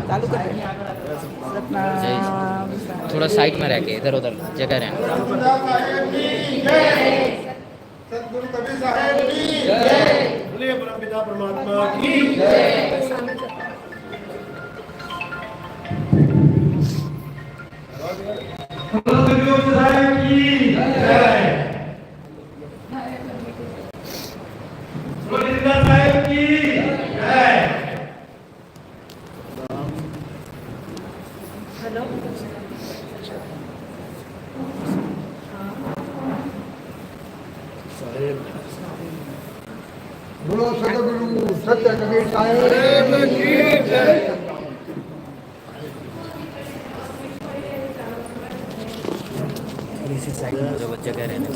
चालू कर दे। थोड़ा साइड में रह के इधर उधर जगह रहना। सतगुरु कबीर साहब की जय। बोलिए परमपिता परमात्मा की जय। सतगुरु साहब की जय। सतगुरु साहब की जय। हेलो बोलो सतगुरु सत्य कबीर साहब की जय। इसी साइड में जो जगह रहने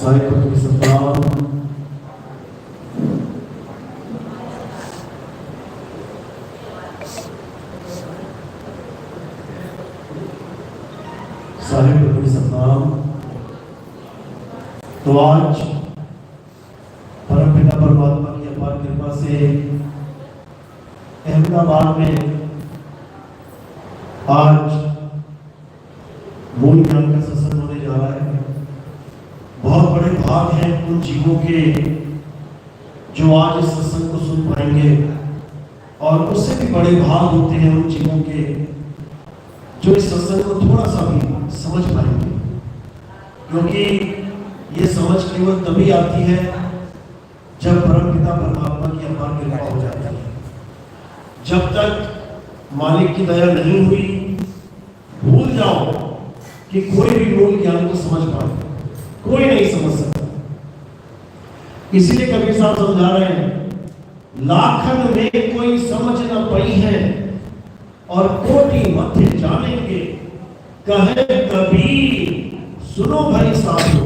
साहिब की सत्ता साहिब की सत्ता। तो आज परमपिता परमात्मा की अपार कृपा से अहमदाबाद में आज मूल ज्ञान का सत्संग होने जा रहा है। बहुत बड़े भाग हैं उन जीवों के जो आज इस सत्संग को सुन पाएंगे, और उससे भी बड़े भाग होते हैं उन जीवों के जो इस सत्संग को थोड़ा सा भी समझ पाएंगे, क्योंकि ये समझ केवल तभी आती है जब परमपिता परमात्मा की अपार कृपा हो जाती है। जब तक मालिक की दया नहीं हुई, भूल जाओ कि कोई भी मूल ज्ञान को समझ पाए, कोई नहीं समझ सकता। इसीलिए कबीर साहब समझा रहे हैं, लाखन में कोई समझ न पई है और कोटि मध्य जानेंगे, कहे कबीर सुनो भाई साधो,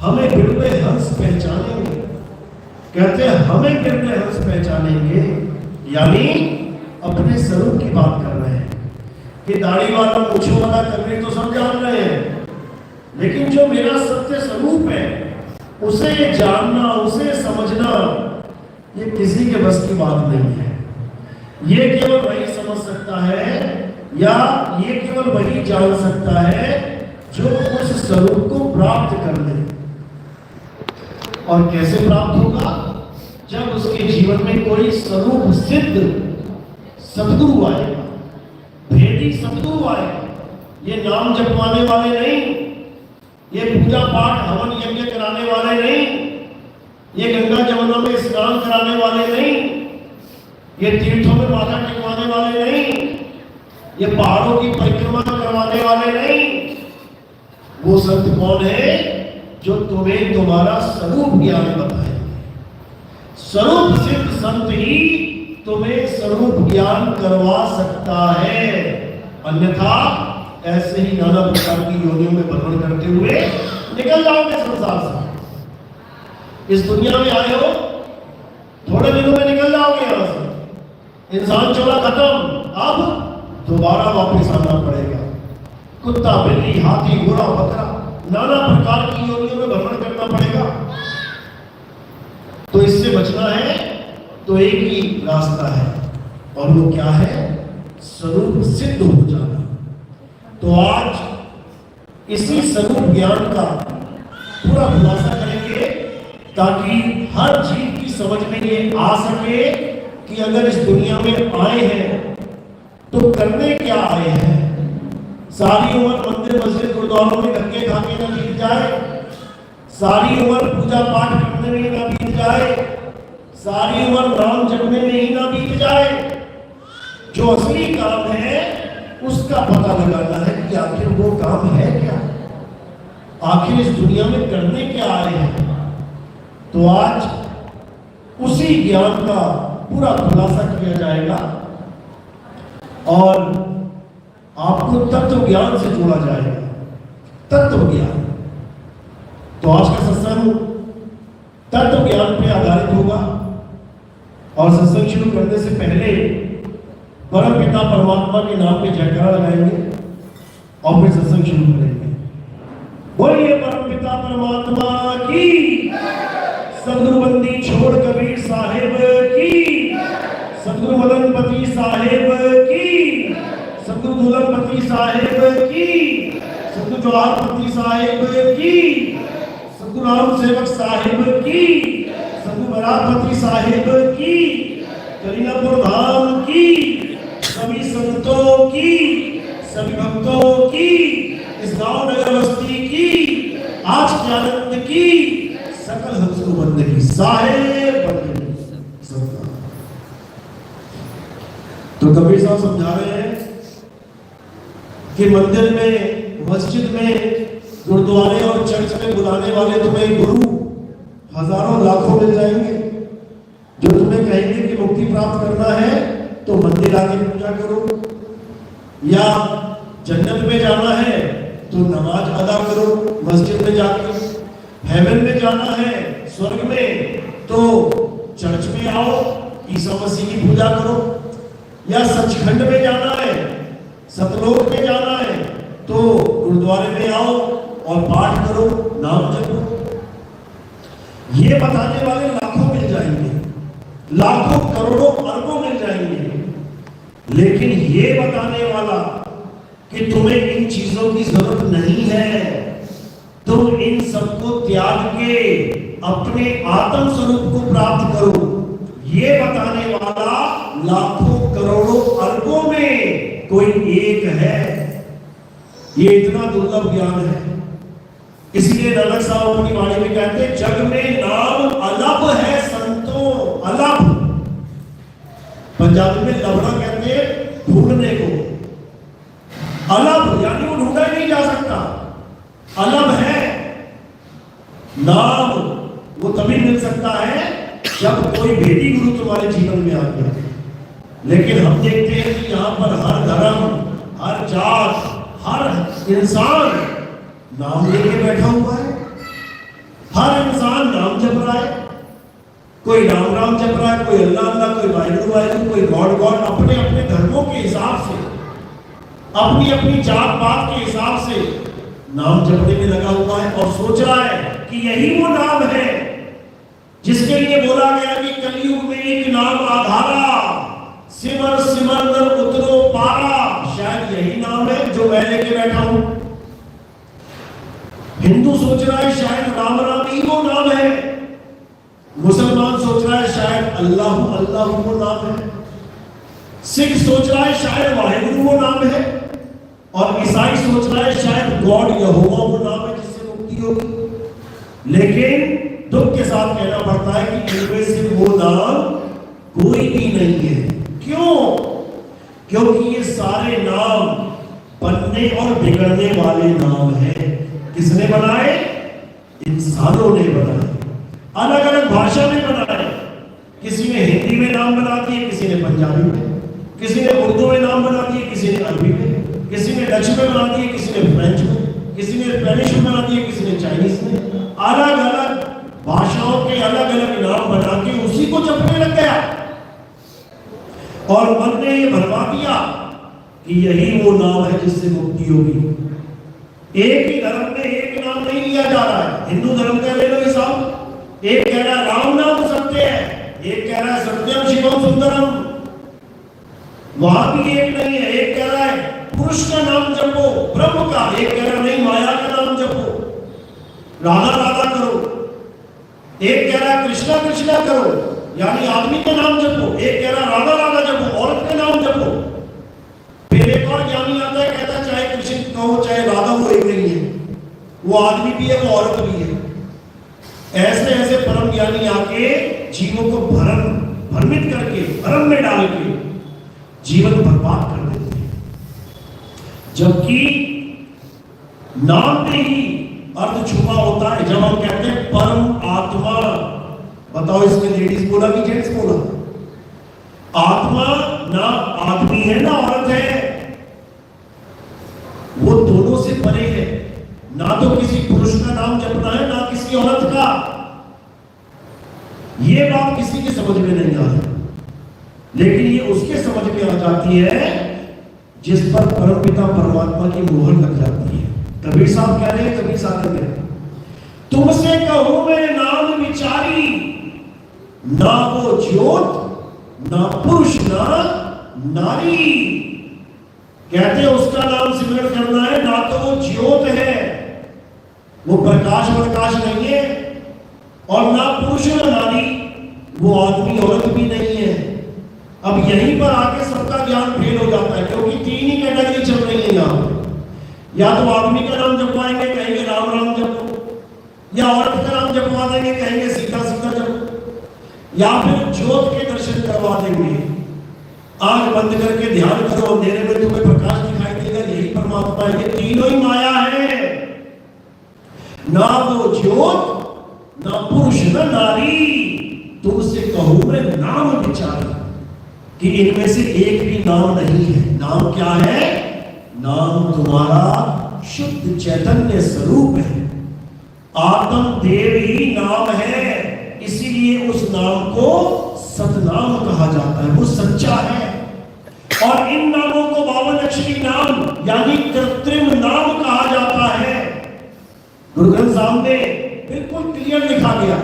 हमें बिरले हंस पहचानेंगे। कहते हैं हमें बिरले हंस पहचानेंगे, यानी अपने स्वरूप की बात कर रहे हैं कि दाढ़ी वाला मूंछों वाला कबीर तो सब जान रहे हैं, लेकिन जो मेरा सत्य स्वरूप है उसे जानना, उसे समझना ये किसी के बस की बात नहीं है। ये केवल वही समझ सकता है या ये केवल वही जान सकता है जो उस स्वरूप को प्राप्त कर ले। और कैसे प्राप्त होगा? जब उसके जीवन में कोई स्वरूप सिद्ध सद्गुरु आएगा, भेदी सद्गुरु आएगा। ये नाम जपवाने वाले नहीं, ये पूजा पाठ हवन यज्ञ कराने वाले नहीं, ये गंगा जमुना में स्नान कराने वाले नहीं, ये तीर्थों में माथा टेकवाने वाले नहीं, ये पहाड़ों की परिक्रमा करवाने वाले नहीं। वो संत कौन है? जो तुम्हें तुम्हारा स्वरूप ज्ञान बताए। स्वरूप सिद्ध संत ही तुम्हें स्वरूप ज्ञान करवा सकता है, अन्यथा ऐसे ही नाना प्रकार की योनियों में भ्रमण करते हुए निकल जाओगे संसार से। इस दुनिया में आए हो, थोड़े दिनों में निकल जाओगे यहां से। इंसान चोला खत्म, अब दोबारा वापस आना पड़ेगा। कुत्ता, बिल्ली, हाथी, घोड़ा, बकरा, नाना प्रकार की योनियों में भ्रमण करना पड़ेगा। तो इससे बचना है तो एक ही रास्ता है, और वो क्या है? स्वरूप सिद्ध हो जाना। तो आज इसी स्वरूप ज्ञान का पूरा खुलासा करेंगे ताकि हर जीव की समझ में ये आ सके कि अगर इस दुनिया में आए हैं तो करने क्या आए हैं। सारी उम्र मंदिर मस्जिद गुरुद्वारों में धक्के खाने ना बीत जाए, सारी उम्र पूजा पाठ करने में ना बीत जाए, सारी उम्र नाम जपने में ही ना बीत जाए। जो असली काम है उसका पता लगाना है कि आखिर वो काम है क्या, आखिर इस दुनिया में करने क्या आए हैं। तो आज उसी ज्ञान का पूरा खुलासा किया जाएगा और आपको तत्व ज्ञान से जोड़ा जाएगा। तत्व ज्ञान। तो आज का सत्संग तत्व ज्ञान पे आधारित होगा और सत्संग शुरू करने से पहले परम पिता परमात्मा के नाम पे जयकारा लगाएंगे और फिर सत्संग शुरू करेंगे। बोलिए परम पिता परमात्मा की, सदगुरु बंदी छोड़ कबीर साहेब की, सदगुरु मदनपति साहेब की, सदगुरु दुल्हनपति साहेब की, सदगुरु जवाहरपति साहेब की, सदगुरु राम सेवक साहेब की, सदगुरु बरापति साहेब की, करीनापुर धाम की, सभी संतों की, सभी भक्तों की, इस गांव नगर बस्ती की, आज के आनंद की, सकल हंसों बंदगी साहेब बंदगी। तो कबीर साहब समझा रहे हैं कि मंदिर में, मस्जिद में, गुरुद्वारे और चर्च में बुलाने वाले तुम्हें गुरु हजारों लाखों मिल जाएंगे, जो तुम्हें कहेंगे कि मुक्ति प्राप्त करना है तो मंदिर आके पूजा करो, या जन्नत में जाना है तो नमाज अदा करो मस्जिद में जाके, हेवन में जाना है स्वर्ग में तो चर्च में आओ, ईसा मसीह की पूजा करो, या सचखंड में जाना है, सतलोक में जाना है तो गुरुद्वारे में आओ और पाठ करो, नाम जपो। ये बताने वाले लाखों मिल जाएंगे, लाखों करोड़ों अरबों मिल जाएंगे, लेकिन ये बताने वाला कि तुम्हें इन चीजों की जरूरत नहीं है, तुम इन सबको त्याग के अपने आत्म स्वरूप को प्राप्त करो, ये बताने वाला लाखों करोड़ों अरबों में कोई एक है। ये इतना दुर्लभ ज्ञान है, इसलिए नानक साहब अपनी वाणी में कहते हैं, जग में नाम अलग है संतों, अलग। पंजाबी में लबड़ा कहते हैं ढूंढने को, अलग यानी वो ढूंढा ही नहीं जा सकता, अलग है। नाम वो तभी मिल सकता है जब कोई भेदी गुरु तुम्हारे जीवन में आ गया। लेकिन हम देखते हैं कि यहाँ पर हर धर्म, हर जात, हर इंसान नाम लेके बैठा हुआ है, हर इंसान नाम जप रहा है, कोई राम राम जप रहा है, कोई अल्लाह अल्लाह, कोई वाहिगुरु वाहिगुरु, कोई गॉड गॉड, अपने अपने धर्मों के हिसाब से, अपनी अपनी जात पात के हिसाब से नाम जपने में लगा हुआ है और सोच रहा है कि यही वो नाम है जिसके लिए बोला गया कि कलयुग में एक नाम आधारा, सिमर सिमर नर उतरो पारा। शायद यही नाम है जो मैं लेके बैठा हूं। हिंदू सोच रहा है शायद राम राम ही वो नाम है, मुसलमान सोच रहा है शायद अल्लाह अल्लाह वो नाम है, सिख सोच रहा है शायद वाहिगुरु वो नाम है, और ईसाई सोच रहा है शायद गॉड यहोवा वो नाम है जिससे मुक्ति होगी। लेकिन दुख के साथ कहना पड़ता है कि इनमें से वो नाम कोई भी नहीं है। क्यों? क्योंकि ये सारे नाम बनने और बिगड़ने वाले नाम हैं। किसने बनाए? इंसानों ने बनाए, अलग अलग भाषा में बनाए। किसी ने हिंदी में नाम बना दिए, किसी ने पंजाबी में, किसी ने उर्दू में नाम बना दिए, किसी ने अरबी में, किसी ने डच में बना दिए, किसी ने फ्रेंच में, किसी ने स्पेनिश में बना दिए, किसी ने चाइनीज में। अलग अलग भाषाओं के अलग अलग नाम बना के उसी को जपने लग गया और मन ने ये भरवा दिया कि यही वो नाम है जिससे मुक्ति होगी। एक ही धर्म में एक नाम नहीं लिया जा रहा है। हिंदू धर्म का ले लो हिसाब, एक कह रहा है राम नाम सत्य है, एक कह रहा है सत्यम शिवम सुंदरम। वहां भी एक नहीं है, एक कह रहा है पुरुष का नाम जपो ब्रह्म का, एक कह रहा नहीं माया का नाम जपो, राधा राधा करो। एक कह रहा कृष्णा कृष्णा करो यानी आदमी का नाम जपो, एक कह रहा राधा राधा जपो औरत का नाम जपो। फिर एक और ज्ञानी आता है कहता है चाहे कृष्ण कहो चाहे राधा वो एक नहीं है, वो आदमी भी है वो औरत भी है। ऐसे ऐसे परम ज्ञानी आके जीवों को भ्रमित करके भ्रम में डाल के जीवन बर्बाद कर देते हैं। जबकि नाम में ही अर्थ छुपा होता है। जब हम कहते हैं परम आत्मा, बताओ इसमें लेडीज बोला कि जेंट्स बोला? आत्मा ना आदमी है ना औरत है, वो दोनों से परे है। ना तो किसी पुरुष का नाम जपना है ना किसी औरत का। ये बात किसी के समझ में नहीं आती, लेकिन ये उसके समझ में आ जाती है जिस पर परमपिता परमात्मा की मोहर लग जाती है। कबीर साहब कह रहे हैं, कबीर साहब में तुमसे कहूं मैं नाम विचारी, ना वो ज्योत ना पुरुष ना नारी। कहते उसका नाम सिमरन करना है, ना तो वो ज्योत है, वो प्रकाश प्रकाश नहीं है, और ना पुरुष ना नारी, वो आदमी औरत भी नहीं है। अब यहीं पर आके सबका ज्ञान फेल हो जाता है, क्योंकि तीन ही कैटेगरी चल रही है यहाँ। या तो आदमी का नाम जपवाएंगे कहेंगे राम राम जपो, या औरत का नाम जपवा देंगे कहेंगे सीधा सीधा जपो, या फिर ज्योत के दर्शन करवा देंगे। आंख बंद करके ध्यान करो, अंधेरे में तुम्हें प्रकाश दिखाई देगा, यही परमात्मा है। ये तीनों ही माया है, ना वो ज्योत ना पुरुष ना नारी। तुमसे कहूं मैं नाम विचारी कि इनमें से एक भी नाम नहीं है। नाम क्या है? नाम तुम्हारा शुद्ध चैतन्य स्वरूप है। आत्म देव ही नाम है, इसीलिए उस नाम को सतनाम कहा जाता है, वो सच्चा है। और इन नामों को 52 अक्षरी नाम यानी कृत्रिम नाम कहा जाता है। गुरु ग्रंथ साहब में बिल्कुल क्लियर लिखा गया,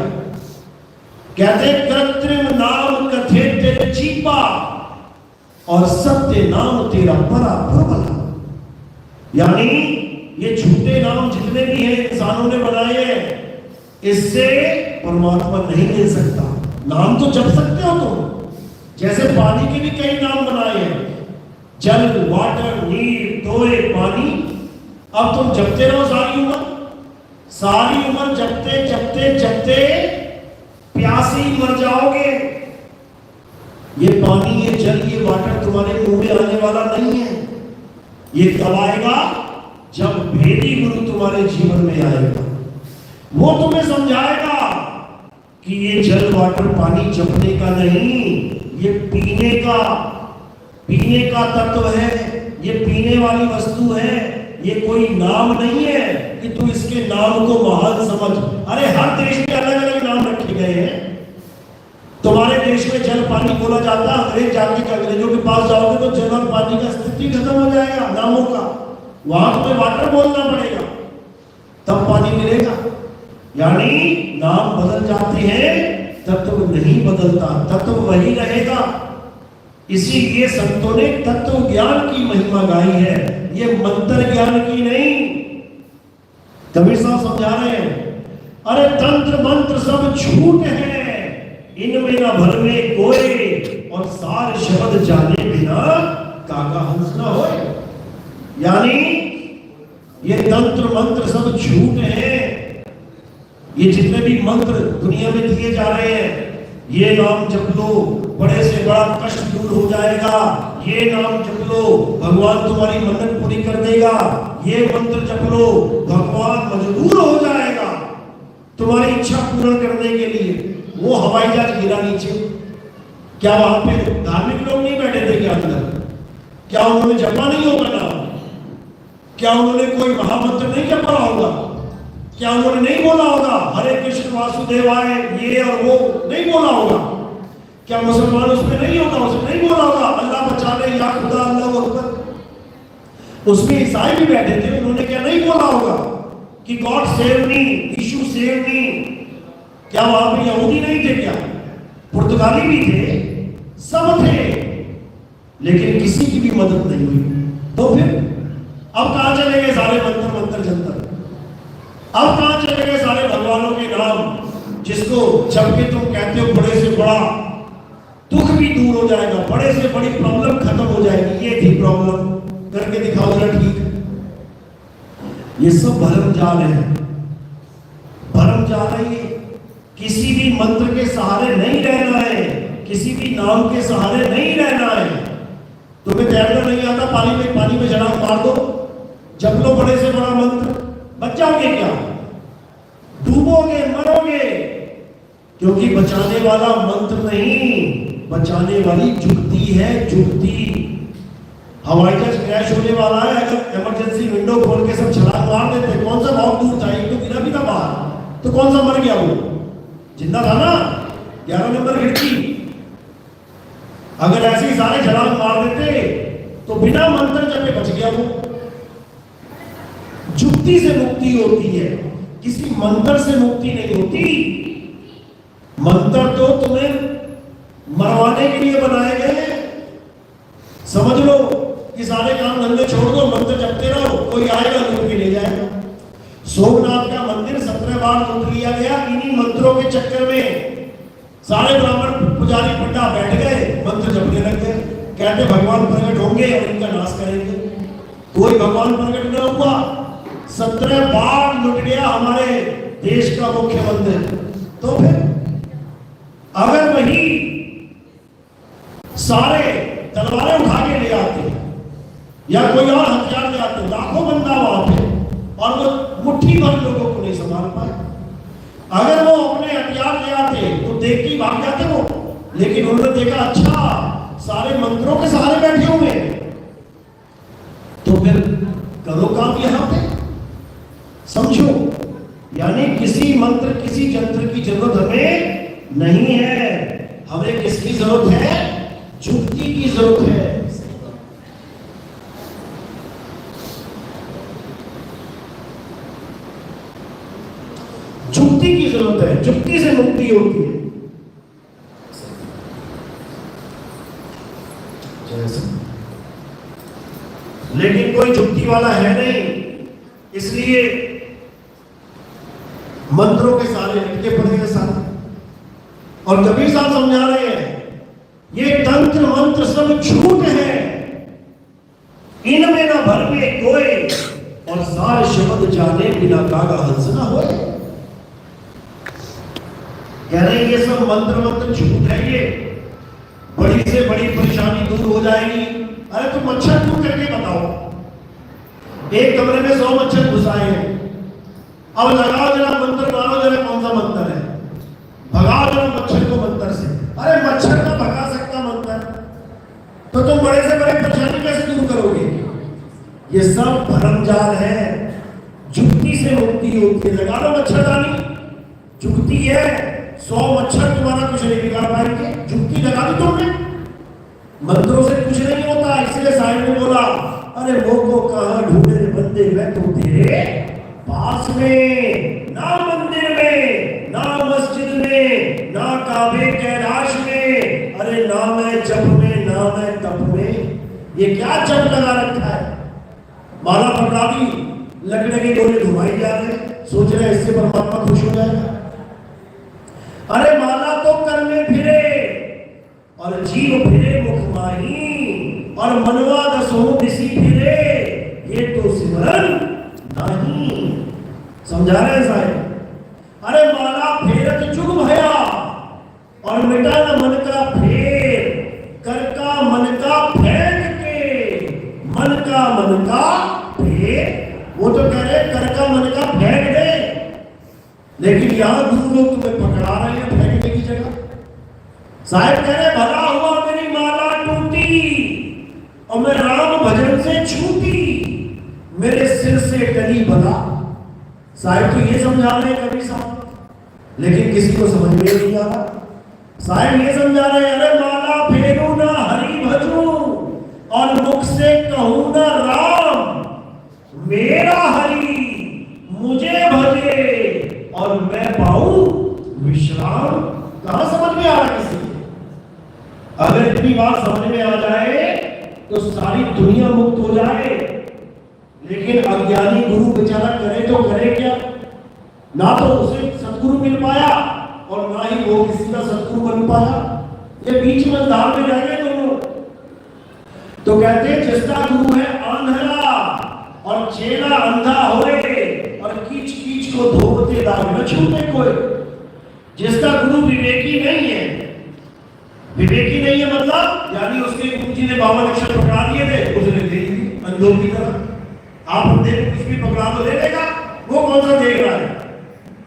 कहते कृत्रिम नाम कथे तेरे चीपा और सत्य नाम तेरा परा प्रबला। यानी ये झूठे नाम जितने भी हैं इंसानों ने बनाए हैं, इससे परमात्मा नहीं मिल सकता। नाम तो जप सकते हो तुम, जैसे पानी के भी कई नाम बनाए हैं, जल वाटर नीर तोय पानी। अब तुम जपते रहो सारी उम्र जपते जपते जपते प्यासे ही मर जाओगे। ये पानी ये जल ये वाटर तुम्हारे मुंह में आने वाला नहीं है। ये कब आएगा? जब भेदी गुरु तुम्हारे जीवन में आएगा, वो तुम्हें समझाएगा कि ये जल वाटर पानी जपने का नहीं, ये पीने का तत्व है, ये पीने वाली वस्तु है। ये कोई नाम नहीं है कि तू इसके नाम को महान समझ। अरे हर देश में अलग अलग नाम रखे गए हैं। तुम्हारे देश में जल पानी बोला जाता है, अंग्रेज जाके अंग्रेजों के पास जाओगे तो जल और पानी का स्थिति खत्म हो जाएगा नामों का। वहां तुम्हें वाटर बोलना पड़ेगा। यानी नाम बदल जाते हैं, तत्व नहीं बदलता, तत्व वही रहेगा। इसीलिए संतों ने तत्व ज्ञान की महिमा गाई है, ये मंत्र ज्ञान की नहीं। कबीर साहब समझा रहे हैं, अरे तंत्र मंत्र सब झूठ है, इनमें न भरमे कोई, और सार शब्द जाने बिना काका हंस न होए। यानी ये तंत्र मंत्र सब झूठ है। ये जितने भी मंत्र दुनिया में दिए जा रहे हैं, ये नाम जप लो बड़े से बड़ा कष्ट दूर हो जाएगा, ये नाम जप लो भगवान तुम्हारी मन्नत पूरी कर देगा, ये मंत्र जप लो भगवान मजबूर हो जाएगा तुम्हारी इच्छा पूर्ण करने के लिए। वो हवाई जहाज गिरा नीचे, क्या वहां पे धार्मिक लोग नहीं बैठे थे क्या अंदर? क्या उन्होंने जपा नहीं होगा नाम? क्या उन्होंने कोई महामंत्र नहीं जपा होगा? क्या उन्होंने नहीं बोला होगा हरे कृष्ण वासुदेवाय ये और वो नहीं बोला होगा? क्या मुसलमान उसमें नहीं होगा, उसमें नहीं बोला होगा अल्लाह बचा ले या खुदा अल्लाह अकबर? उसमें ईसाई भी बैठे थे, उन्होंने क्या नहीं बोला होगा कि गॉड सेव मी, यीशु सेव मी? क्या वहां पे यहूदी नहीं थे क्या? पुर्तगाली भी थे, सब थे, लेकिन किसी की भी मदद नहीं हुई। तो फिर अब कहां चले गए सारे मंत्र मंत्र जंतर? अब कहां चले गए सारे भगवानों के नाम, जिसको जब के तुम कहते हो बड़े से बड़ा दुख भी दूर हो जाएगा, बड़े से बड़ी प्रॉब्लम खत्म हो जाएगी, ये थी प्रॉब्लम, करके दिखाओ जरा ठीक। ये सब भरम जाल है, भरम जाल है ये। किसी भी मंत्र के सहारे नहीं रहना है, किसी भी नाम के सहारे नहीं रहना है। तुम्हें तैरना नहीं आता, पानी में जनाब मार दो, जप लो बड़े से बड़ा मंत्र, बच जाओगे क्या? डूबोगे, मरोगे। क्योंकि बचाने वाला मंत्र नहीं, बचाने वाली जुक्ति है, जुक्ति। हवाई जहाज क्रैश होने वाला है, अगर इमरजेंसी विंडो खोल के सब छलांग मार देते, कौन सा बहुत दूर था, एक तो गिरा भी था बाहर, तो कौन सा मर गया? वो जिंदा था ना, 11 नंबर खिड़की। अगर ऐसे ही सारे छलांग मार देते तो बिना मंत्र जपे बच गया वो। जुक्ति से मुक्ति होती है, किसी मंत्र से मुक्ति नहीं होती। मंत्र तो तुम्हें मरवाने के लिए बनाए गए। समझ लो कि सारे काम धंधे छोड़ दो, मंत्र जपते रहो, कोई आएगा लूट के ले जाएगा। सोमनाथ का मंदिर 17 बार लूट लिया गया इन्हीं मंत्रों के चक्कर में। सारे ब्राह्मण पुजारी पंडा बैठ गए, मंत्र जपने लग गए, कहते भगवान प्रकट होंगे और इनका नाश करेंगे। कोई भगवान प्रकट न हुआ, 17 बार लुट गया हमारे देश का मुख्य मंदिर। तो फिर अगर वही सारे तलवारें उठा के ले आते या कोई और हथियार ले आते, लाखों बंदा वहां पे, और वो मुट्ठी भर लोगों को नहीं संभाल पाए। अगर वो अपने हथियार ले आते तो देख के भाग जाते वो, लेकिन उन्होंने देखा अच्छा सारे मंत्रों के सहारे बैठे हुए, तो फिर करो काम यहां पे। समझो, यानी किसी मंत्र किसी जंत्र की जरूरत हमें नहीं है। हमें किसकी जरूरत है? जुक्ति की जरूरत है। जुक्ति की जरूरत है, जुक्ति से मुक्ति होती है। लेकिन कोई जुक्ति वाला है नहीं, इसलिए मंत्रों के सारे लटके पड़े हैं सारे। और कबीर साहब समझा रहे हैं ये तंत्र मंत्र सब झूठ है, इनमें न भर में कोई, और सार शब्द जाने बिना कागा हंस न होए। कह रहे ये सब मंत्र मंत्र झूठ है, ये बड़ी से बड़ी परेशानी दूर हो जाएगी। अरे तुम मच्छर दूर करके बताओ, एक कमरे में 100 मच्छर घुसाए हैं, अब लगाओ जरा मंत्र, मानो जरा कौन सा मंत्र है, भगाओ जरा मच्छर को मंत्र से। अरे मच्छर का भगा सकता मंत्र, तो तुम बड़े से बड़े परेशानी कैसे दूर करोगे? ये सब भरमजाल है। जुक्ति से मुक्ति होती है। लगा लो मच्छरदानी, जुक्ति है, 100 मच्छर तुम्हारा कुछ नहीं बिगाड़ पाएंगे। जुक्ति लगा दी तुमने, मंत्रों से कुछ नहीं होता। इसलिए साहिब ने बोला अरे वो को कहां ढूंढे बंदे, मैं तो तेरे पास में ना मंदिर में काबे कैलाश में, अरे ना मैं जप में ना मैं तप में, ये क्या जप लगा रखा है। माला पकड़ा दी, लकड़े के गोले घुमाई जा रहे, सोच रहे इससे परमात्मा खुश हो जाएगा। अरे माला तो कर में फिरे और जीव फिरे मुख माही, और मनवा दसों दिसी फिरे, ये तो सिमरन नहीं। समझा रहे साहब। अरे माला फेरत जुग भया और मिटा न मन का फेर, कर का मन का फेंक के, मन का फेर। वो तो कह रहे कर का मन का फेंक दे, लेकिन यहां गुरु लोग तुम्हें पकड़ा रहे हैं फेंकने की जगह। साहब कह रहे भला हुआ मेरी माला टूटी और मैं राम भजन से छूटी, मेरे सिर से टली बला। साहब तो ये समझा रहे हैं कभी साहब, लेकिन किसी को समझ में नहीं आ रहा। साहब ये समझा रहे हैं अरे माला फेरू ना हरि भजू और मुख से कहूं ना राम, मेरा हरि मुझे भजे और मैं पाऊं विश्राम। कहां समझ में आ रहा किसी को? अगर इतनी बात समझ में आ जाए तो सारी दुनिया मुक्त हो जाए। लेकिन अज्ञानी गुरु बेचारा करे तो करे क्या, ना तो उसे सदगुरु मिल पाया और ना ही वो किसी का सदगुरु बन पाया, ये बीच में धार में रह गए दोनों। तो कहते हैं जिसका गुरु है अंधरा और चेला अंधा होए, और कीच कीच को धोते दाग न छूटे कोई। जिसका गुरु विवेकी नहीं है, विवेकी नहीं है मतलब यानी उसके गुरु जी ने 52 अक्षर पकड़ा दिए थे, उसने दे दी अंधों की तरह। आप देख कुछ भी पकड़ा तो दे देगा, वो कौन सा देख रहा है।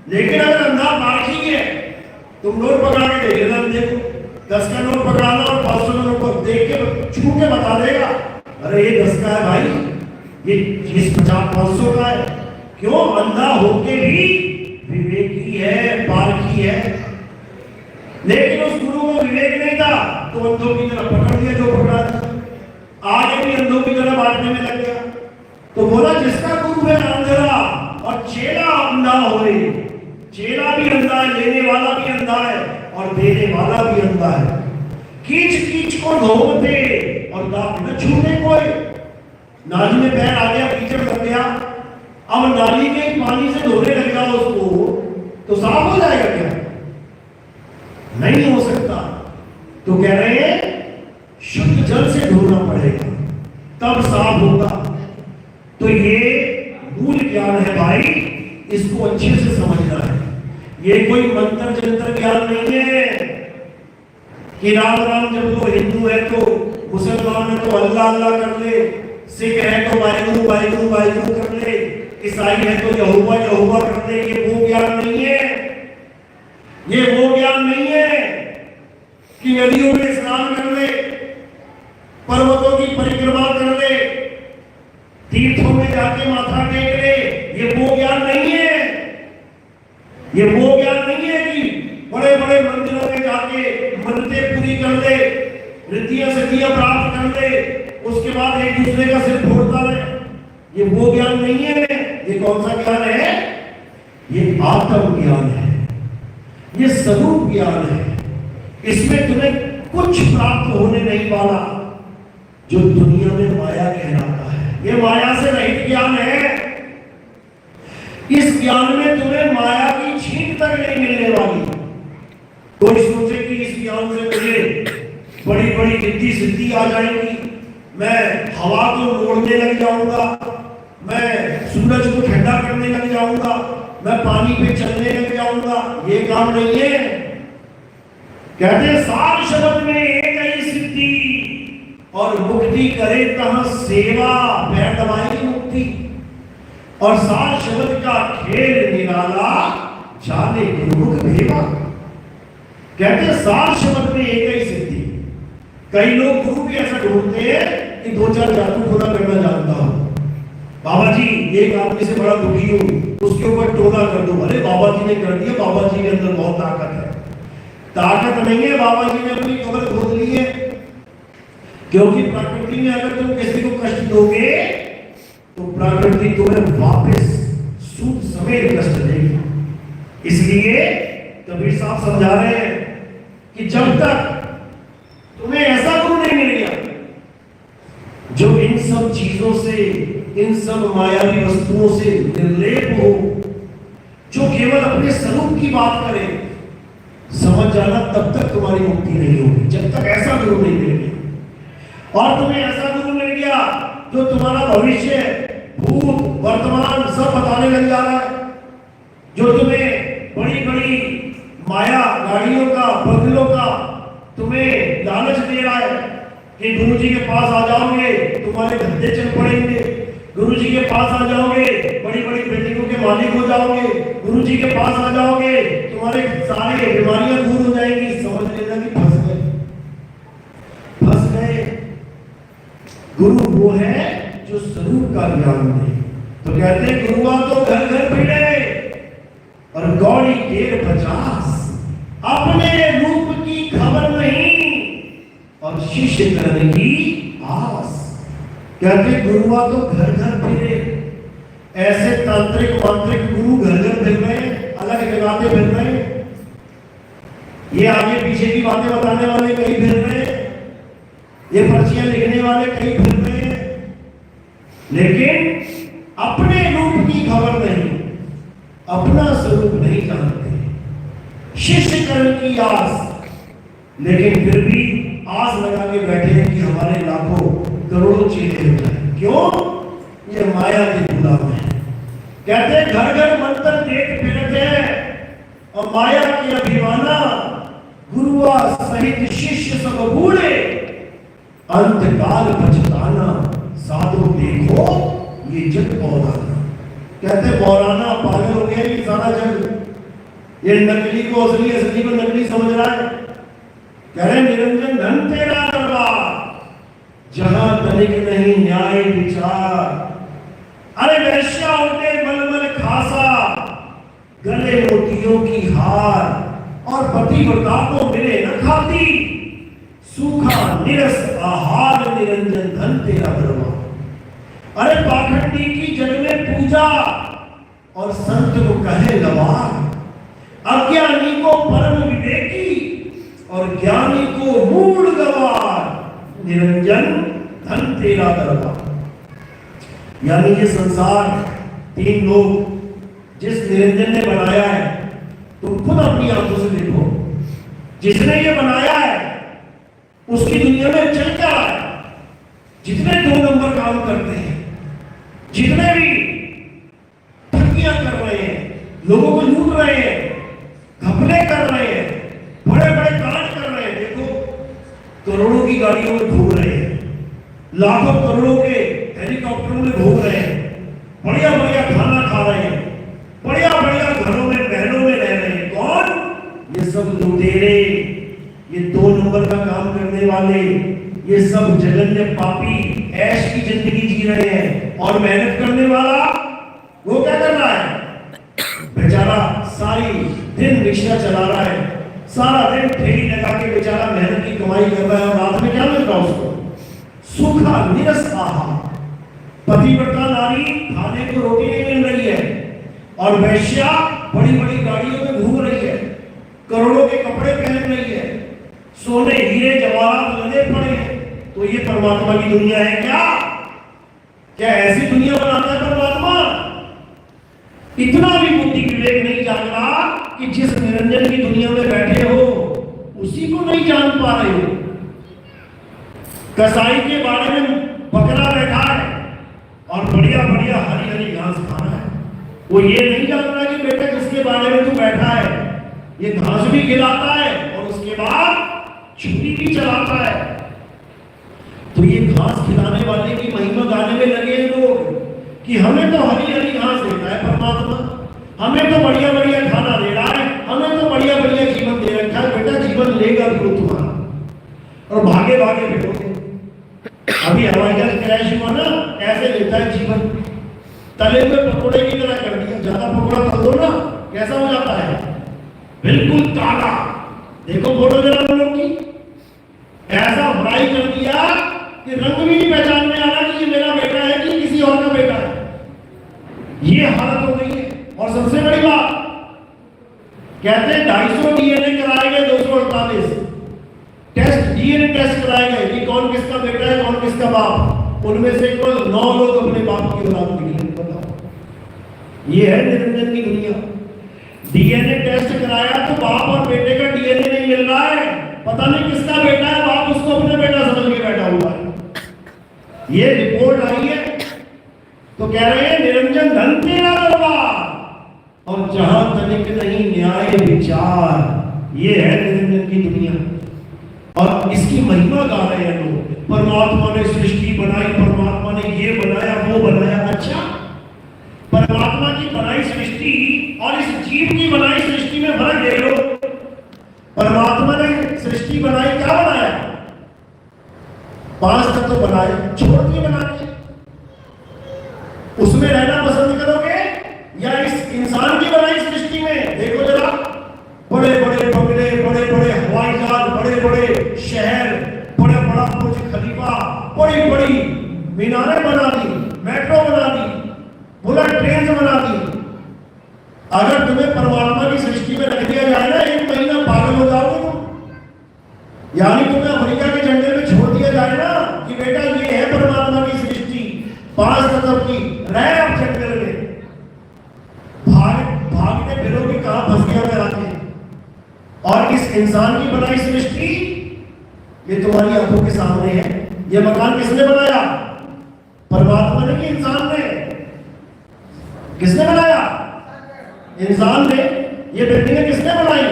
लेकिन अगर अंधा पारखी है, तुम नोट पकड़ा के देख लेना, देखो 10 का नोट पकड़ाना और 500 का नोट देख के छू के बता देगा, अरे ये 10 का है भाई, ये 50-500 का है। क्यों? अंधा होके भी विवेकी है, पारखी है। लेकिन उस गुरु को विवेक नहीं था तो अंधों की तरफ पकड़ लिया जो पकड़ा था, आगे भी अंधों की तरफ बांटने में लग गया। तो बोला जिसका गुरु है अंधा और चेला अंधा होए, चेला भी अंधा है, लेने वाला भी अंधा है और देने वाला भी अंधा है। कीच कीच को धोते और दांत न छूटे कोई। नाली में पैर आ गया, कीचड़ लग गया, अब नाली के पानी से धोने लग जाओ उसको तो साफ हो जाएगा क्या? नहीं हो सकता। तो कह रहे हैं शुद्ध जल से धोना पड़ेगा तब साफ होगा। तो ये मूल ज्ञान है भाई, इसको अच्छे से समझना है। ये कोई मंत्र जंत्र ज्ञान नहीं है कि राम राम जब वो हिंदू है तो मुसलमान है तो अल्लाह अल्लाह कर ले, सिख है तो वाहिगुरु वाहिगुरु वाहिगुरु कर ले, ईसाई है तो यहोवा यहोवा कर ले। ये वो ज्ञान नहीं है, ये वो ज्ञान नहीं है कि नदियों में स्नान कर ले, पर्वतों की परिक्रमा कर ले, तीर्थों में जाके माथा टेक ले। ये वो ज्ञान नहीं है, ये वो ज्ञान नहीं है कि बड़े बड़े मंदिरों में जाके मन्नतें पूरी कर ले, रिद्धियां सिद्धियां प्राप्त कर ले, उसके बाद एक दूसरे का सिर फोड़ता रहे। ये वो ज्ञान नहीं है। ये कौन सा ज्ञान है? ये आत्म ज्ञान है, ये स्वरूप ज्ञान है। इसमें तुम्हें कुछ प्राप्त होने नहीं वाला जो दुनिया में माया कहलाता है। ये माया से रहित ज्ञान है। इस ज्ञान में तुम्हें माया की छींक तक नहीं मिलने वाली। कोई सोचे कि इस ज्ञान से मुझे बड़ी बड़ी रिद्धि सिद्धि आ जाएगी, मैं हवा को मोड़ने लग जाऊंगा, मैं सूरज को ठंडा करने लग जाऊंगा, मैं पानी पे चलने लग जाऊंगा। ये काम नहीं है। कहते सार शब्द में एक ही सिद्धि और मुक्ति करे कहां सेवा, पैर दबाएगी मुक्ति। और सार शब्द का खेल निराला, जाने गुरुमुख भेवा। कहते सार शब्द में एक ही सिद्धि। कई लोग गुरु भी ऐसा ढूंढते हैं कि 2-4 जादू टोना करना जानता हो। बाबा जी एक आदमी से बड़ा दुखी हूं, उसके ऊपर टोना कर दो। अरे बाबा जी ने कर दिया, बाबा जी के अंदर बहुत ताकत है। ताकत नहीं है, बाबा जी ने अपनी कब्र खोद ली है। क्योंकि प्रकृति में अगर तुम किसी को कष्ट दोगे तो प्रकृति तुम्हें वापस सूद समेत कष्ट देगी। इसलिए कबीर साहब समझा रहे हैं कि जब तक तुम्हें ऐसा गुरु नहीं मिल गया जो इन सब चीजों से, इन सब मायावी वस्तुओं से निर्लेप हो, जो केवल अपने स्वरूप की बात करे, समझ जाना तब तक तुम्हारी मुक्ति नहीं होगी, जब तक ऐसा गुरु नहीं मिल गया। और तुम्हें ऐसा गुरु मिल गया जो तुम्हारा भविष्य, भूत, वर्तमान सब बताने लग जा रहा है, जो तुम्हें बड़ी बड़ी माया गाड़ियों का, बंगलों का तुम्हें लालच दे रहा है कि गुरु जी के पास आ जाओगे तुम्हारे धंधे चल पड़ेंगे, गुरु जी के पास आ जाओगे बड़ी बड़ी बिल्डिंगों के मालिक हो जाओगे, गुरु जी के पास आ जाओगे तुम्हारे सारे बीमारियां दूर हो जाएंगी। समझ लेना कि फंस गए, फंस गए। गुरु वो है जो स्वरूप का ज्ञान दे। तो कहते हैं गुरुआ तो घर घर फिरे और गौड़ी केर 50, अपने रूप की खबर नहीं और शिष्य करने की आस। कहते गुरुआ तो घर घर फिरे। ऐसे तांत्रिक मांत्रिक गुरु घर घर फिर रहे, अलग जगाते फिर रहे, ये आगे पीछे की बातें बताने वाले कहीं फिर रहे, ये पर्चियां लिखने वाले कहीं फिर रहे, लेकिन अपने रूप की खबर नहीं, अपना स्वरूप नहीं जानते। शिष्य करण की आस, लेकिन फिर भी आस लगा के बैठे हैं कि हमारे लाखों करोड़ों चेले हो जाए। क्यों? ये माया के गुलाम है। कहते हैं घर घर मंत्र देख फिरते हैं और माया की अभिमाना, गुरुआ सहित शिष्य सब बूढ़े, अंत काल पछताना, साधु देखो ये जग पौराना। कहते मौलाना पागल हो गया कि सारा जग ये नकली को असली, असली को नकली समझ रहा है। कह रहे निरंजन धन तेरा दरबार, जहां तनिक नहीं न्याय विचार। अरे वैश्या होते मलमल खासा, गले मोतियों की हार, और पतिव्रता को मिले न खाती, सूखा निरस आहार, निरंजन धन तेरा दरबार। अरे पाखंडी की जग में पूजा और संत को कहे लवार, अज्ञानी को परम विवेकी और ज्ञानी को मूढ़ गवार, निरंजन धन तेरा दरबार। यानी ये संसार, तीन लोग जिस निरंजन ने बनाया है, तुम खुद अपनी आंखों से देखो, जिसने ये बनाया है उसकी दुनिया में चल क्या रहा है। जितने 2 नंबर काम करते हैं, जितने भी ठगियां कर रहे हैं, लोगों को लूट रहे हैं, घपले कर रहे हैं, बड़े बड़े कांड कर रहे हैं, देखो करोड़ों की गाड़ियों में घूम रहे हैं, लाखों करोड़ों के हेलीकॉप्टरों में घूम रहे हैं, बढ़िया बढ़िया खाना खा रहे हैं, बढ़िया बढ़िया घरों में महलों में रह रहे हैं। कौन? ये सब लुटेरे, ये 2 नंबर का काम करने वाले, ये सब जघन्य पापी ऐश की जिंदगी जी रहे हैं। और मेहनत करने वाला वो क्या कर रहा है? बेचारा सारी दिन रिक्शा चला रहा है, सारा दिन ठेली लगा के बेचारा मेहनत की कमाई कर रहा है, और रात में क्या मिल रहा है उसको? सूखा निरस आहार। पतिव्रता नारी खाने को रोटी नहीं मिल रही है, और वैश्या बड़ी बड़ी गाड़ियों में घूम रही है, करोड़ों के कपड़े पहन रही है, सोने हीरे जवाहरात लदे पड़े हैं। तो ये परमात्मा की दुनिया है क्या? क्या ऐसी दुनिया बनाता है परमात्मा? इतना भी बुद्धि विवेक नहीं जान रहा कि जिस निरंजन की दुनिया में बैठे हो उसी को नहीं जान पा रहे हो। कसाई के बारे में बकरा बैठा है और बढ़िया बढ़िया हरी हरी घास खाना है, वो ये नहीं जान रहा कि बेटा जिसके बारे में तू बैठा है ये घास भी खिलाता है और उसके बाद छुरी भी चलाता है। तो ये घास खिलाने वाले की महिमा गाने में लगे लोग कि हमें तो हरी हरी घास देता है परमात्मा, हमें तो बढ़िया बढ़िया खाना दे रहा है, हमें तो बढ़िया बढ़िया जीवन दे रखा है। बेटा जीवन लेगा भी वो तुम्हारा और भागे भागे बैठोगे। अभी हवाई जहाज क्रैश हुआ ना, ऐसे लेता है जीवन, तले हुए पकौड़े की तरह कर दिया। ज्यादा पकौड़ा तल दो ना, कैसा हो जाता है? बिल्कुल काला। देखो फोटो जरा हम लोग की, ऐसा फ्राई कर दिया कि रंग भी नहीं पहचान में आ रहा कि ये मेरा बेटा है कि किसी और का बेटा है। ये हालत हो गई है। और सबसे बड़ी बात, कहते हैं 250 डीएनए कराए गए 248, टेस्ट, डीएनए टेस्ट कराए गए कि कौन किसका बेटा है, कौन किसका बाप। उनमें से केवल 9 लोग अपने बाप की औलाद निकले। बताओ, ये है निरंजन की दुनिया। डीएनए टेस्ट कराया तो बाप और बेटे का डीएनए नहीं मिल रहा है, पता नहीं किसका बेटा है, बाप उसको अपने बेटा समझ के बैठा हुआ है। ये रिपोर्ट आई है तो कह रहे हैं निरंजन धन तेरा दरबार, और जहां तनिक नहीं न्याय विचार। ये है निरंजन की दुनिया, और इसकी महिमा गा रहे हैं लोग। परमात्मा ने सृष्टि बनाई, परमात्मा ने ये बनाया, वो बनाया। अच्छा, परमात्मा की बनाई सृष्टि और इस जीव की बनाई सृष्टि में फर्क देख लो। परमात्मा ने सृष्टि बनाई, क्या बनाया? 5 तत्व तो बनाए, छोड़ दिए बना के। उसमें रहना पसंद करोगे या इस इंसान की बनाई सृष्टि में? देखो जरा, बड़े बड़े बंगले, बड़े बड़े हवाई जहाज, बड़े बड़े शहर, बड़ा बड़ा बुर्ज खलीफा, बड़ी बड़ी मीनारें बना दी, मेट्रो बना दी, बुलेट ट्रेन बना दी। अगर तुम्हें परमात्मा की सृष्टि में रख दिया जाए ना, 1 महीना पागल हो जाओगे तुम। यानी तुम्हें अमेरिका के जंगल में छोड़ दिया जाए ना कि बेटा ये है परमात्मा की सृष्टि, 5 तत्व की, रहे अब जंगल में, भागने फिरोगे, कहां फंस गया मैं आके। और इस इंसान की बनाई सृष्टि ये तुम्हारी आंखों के सामने है। ये मकान किसने बनाया? परमात्मा ने कि इंसान ने? किसने बनाया? इंसान ने। ये बिल्डिंगें किसने बनाई?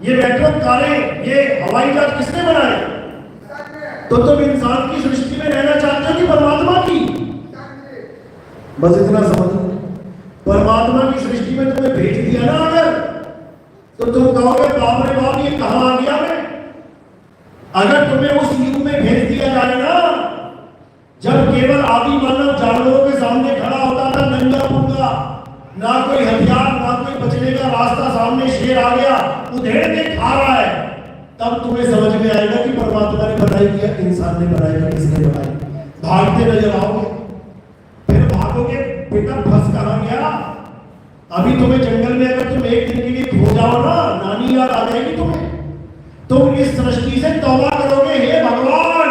ये मेट्रो कारें, ये हवाई जहाज किसने बनाए? तो तुम इंसान की सृष्टि में रहना चाहते हो कि परमात्मा की? बस इतना समझो, परमात्मा की सृष्टि में तुम्हें भेज दिया ना अगर, तो तुम कहोगे बाप रे बाप, ये कहां आ गया मैं। अगर तुम्हें उस युग में भेज दिया जाए ना जब केवल आदि मानव जानवरों के सामने खड़ा होता था, नंगा पुंगा, ना कोई हथियार, ना कोई बचने का रास्ता, सामने शेर आ गया उधेड़ के खा रहा है, तब तुम्हें समझ में आएगा कि परमात्मा ने बनाई किया, इंसान ने बनाया, किसने बनाई। भागते नजर आओगे, फिर भागोगे, बेटा फंस कहां गया। अभी तुम्हें जंगल में अगर तुम 1 दिन के लिए खो जाओ ना, नानी याद आ जाएगी तुम्हें। तुम इस सृष्टि से तौबा करोगे, हे भगवान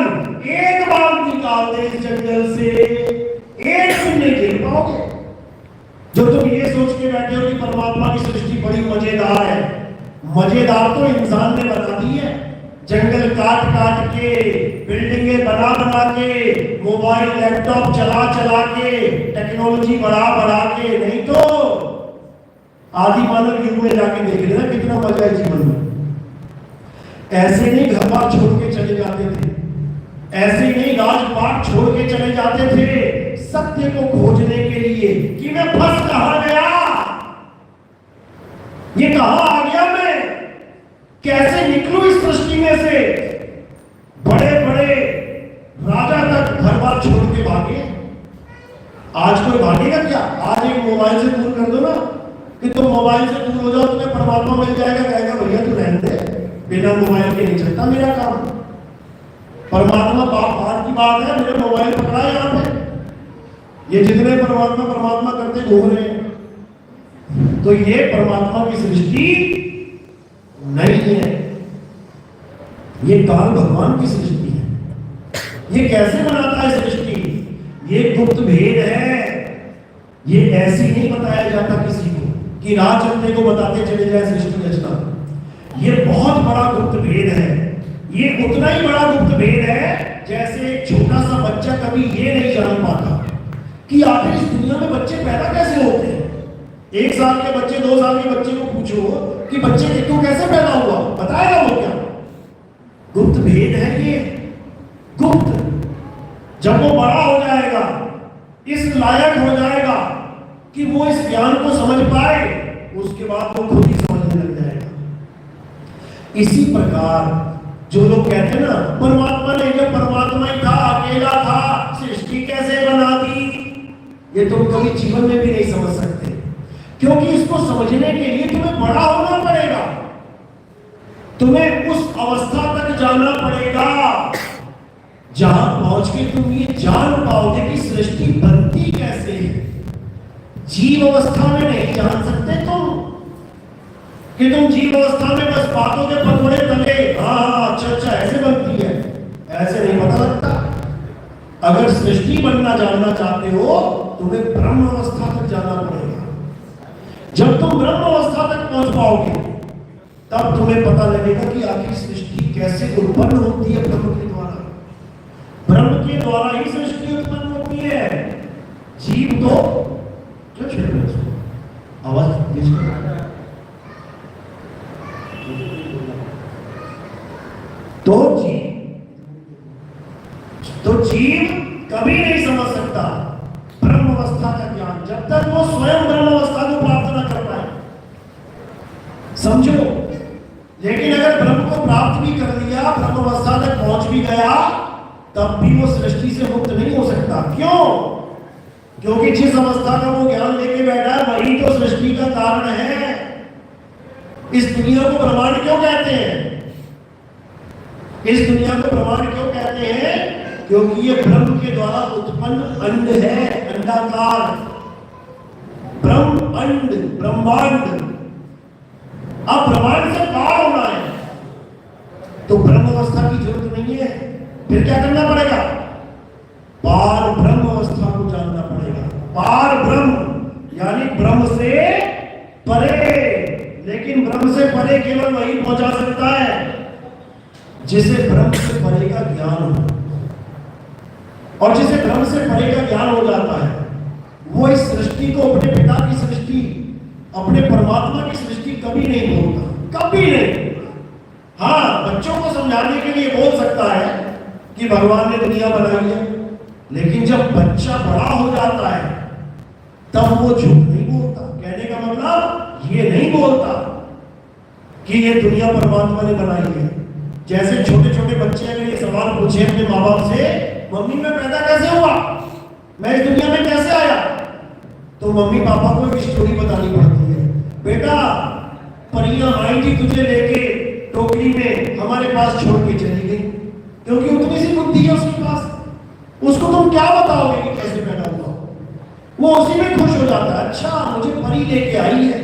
एक बार निकाल दे इस जंगल से, एक दिन नहीं झेल पाओगे। जो तुम ये सोच के बैठे हो कि परमात्मा की सृष्टि बड़ी मजेदार है, मजेदार तो इंसान ने बना दी है। जंगल काट काट के, बिल्डिंगें बना बना के, मोबाइल लैपटॉप चला चला के, टेक्नोलॉजी बढ़ा बढ़ा के, नहीं तो आदि मानव युग में जाके देख लेना कितना मजा है जीवन में। ऐसे नहीं घर बार छोड़ के चले जाते थे, ऐसे नहीं राजपाट छोड़ के चले जाते थे सत्य को खोजने के लिए कि मैं फंस कहां गया, ये कहां आ गया, मैं कैसे निकलूं इस सृष्टि में से। बड़े बड़े राजा तक घर बार छोड़ के भागे। आज कोई भागेगा क्या? आज एक मोबाइल से दूर कर दो ना कि तुम मोबाइल से दूर हो जाओ, तुम्हें परमात्मा मिल जाएगा, कहेगा भैया तू रहने दे, बिना मोबाइल के नहीं चलता मेरा काम। परमात्मा बात की बात है, मेरे मोबाइल पकड़ा है यहाँ पे। ये जितने परमात्मा परमात्मा करते घूम रहे हैं, तो ये परमात्मा की सृष्टि नहीं है, ये काल भगवान की सृष्टि है। ये कैसे बनाता है सृष्टि? ये गुप्त भेद है। ये ऐसे नहीं बताया जाता किसी को कि राह चलते को बताते चले जाए सृष्टि रचना। ये बहुत बड़ा गुप्त भेद है। ये उतना ही बड़ा गुप्त भेद है जैसे एक छोटा सा बच्चा कभी ये नहीं जान पाता कि आखिर इस दुनिया में बच्चे पैदा कैसे होते हैं। 1 साल के बच्चे, 2 साल के बच्चे को पूछो कि बच्चे क्यों कैसे पैदा हुआ, बताएगा वो क्या? गुप्त भेद है ये, गुप्त। जब वो बड़ा हो जाएगा, इस लायक हो जाएगा कि वो इस ज्ञान को समझ पाए, उसके बाद वो खुद ही समझने लग जाएगा। इसी प्रकार जो लोग कहते हैं ना परमात्मा ने, जब परमात्मा ही था, अकेला था, सृष्टि कैसे बना दी, ये तुम कभी जीवन में भी नहीं समझ सकते, क्योंकि इसको समझने के लिए तुम्हें बड़ा होना पड़ेगा, तुम्हें उस अवस्था तक जाना पड़ेगा जहां पहुंच के तुम ये जान पाओगे कि सृष्टि बनती कैसे है। जीव अवस्था में नहीं जान सकते तुम, कि तुम जीव अवस्था में बस बातों के पकड़े तले, हाँ अच्छा अगर सृष्टि बनना जानना चाहते हो तुम्हें ब्रह्म अवस्था तक जाना पड़ेगा। जब तुम ब्रह्म अवस्था तक पहुंच पाओगे तब तुम्हें पता लगेगा कि आखिर सृष्टि कैसे उत्पन्न होती है। ब्रह्म के द्वारा, ब्रह्म के द्वारा ही सृष्टि उत्पन्न होती है। जीव तो क्यों छेड़ रहे हो? आवाज तेज करो। तो जीव कभी नहीं समझ सकता ब्रह्म अवस्था का ज्ञान जब तक वो स्वयं ब्रह्म अवस्था को प्राप्त न कर पाए। समझो, लेकिन अगर ब्रह्म को प्राप्त भी कर लिया, ब्रह्म अवस्था तक पहुंच भी गया, तब भी वो सृष्टि से मुक्त नहीं हो सकता। क्यों? क्योंकि जिस अवस्था का वो ज्ञान लेके बैठा है वही तो सृष्टि का कारण है। इस दुनिया को ब्रह्मांड क्यों कहते हैं? इस दुनिया को ब्रह्मांड क्यों कहते हैं? क्योंकि ये ब्रह्म के द्वारा उत्पन्न अंड है, अंडाकार, ब्रह्म अंड, ब्रह्मांड। अब ब्रह्मांड से पार होना है तो ब्रह्म अवस्था की जरूरत नहीं है। फिर क्या करना पड़ेगा? पार ब्रह्म अवस्था को जानना पड़ेगा। पार ब्रह्म यानी ब्रह्म से परे। लेकिन ब्रह्म से परे केवल वही पहुंचा सकता है जिसे ब्रह्म से परे का ज्ञान हो। और जिसे ब्रह्म से परे का ज्ञान हो जाता है वो इस सृष्टि को, अपने पिता की सृष्टि, अपने परमात्मा की सृष्टि कभी नहीं बोलता, कभी नहीं। हाँ, बच्चों को समझाने के लिए बोल सकता है कि भगवान ने दुनिया बनाई है, लेकिन जब बच्चा बड़ा हो जाता है तब वो झूठ नहीं बोलता। कहने का मतलब ये नहीं बोलता कि ये दुनिया परमात्मा ने बनाई है। जैसे छोटे छोटे बच्चे अगर ये सवाल पूछे अपने माँ बाप से, मम्मी मैं पैदा कैसे हुआ, मैं इस दुनिया में कैसे आया, तो मम्मी पापा को एक स्टोरी बतानी पड़ती है। बेटा परियां आई थी तुझे लेके टोकरी में, हमारे पास छोड़ के चली गई, क्योंकि उतनी सी बुद्धि है उसके पास। उसको तुम क्या बताओगे कि कैसे पैदा हुआ? वो उसी में खुश हो जाता है, अच्छा मुझे परी लेके आई है।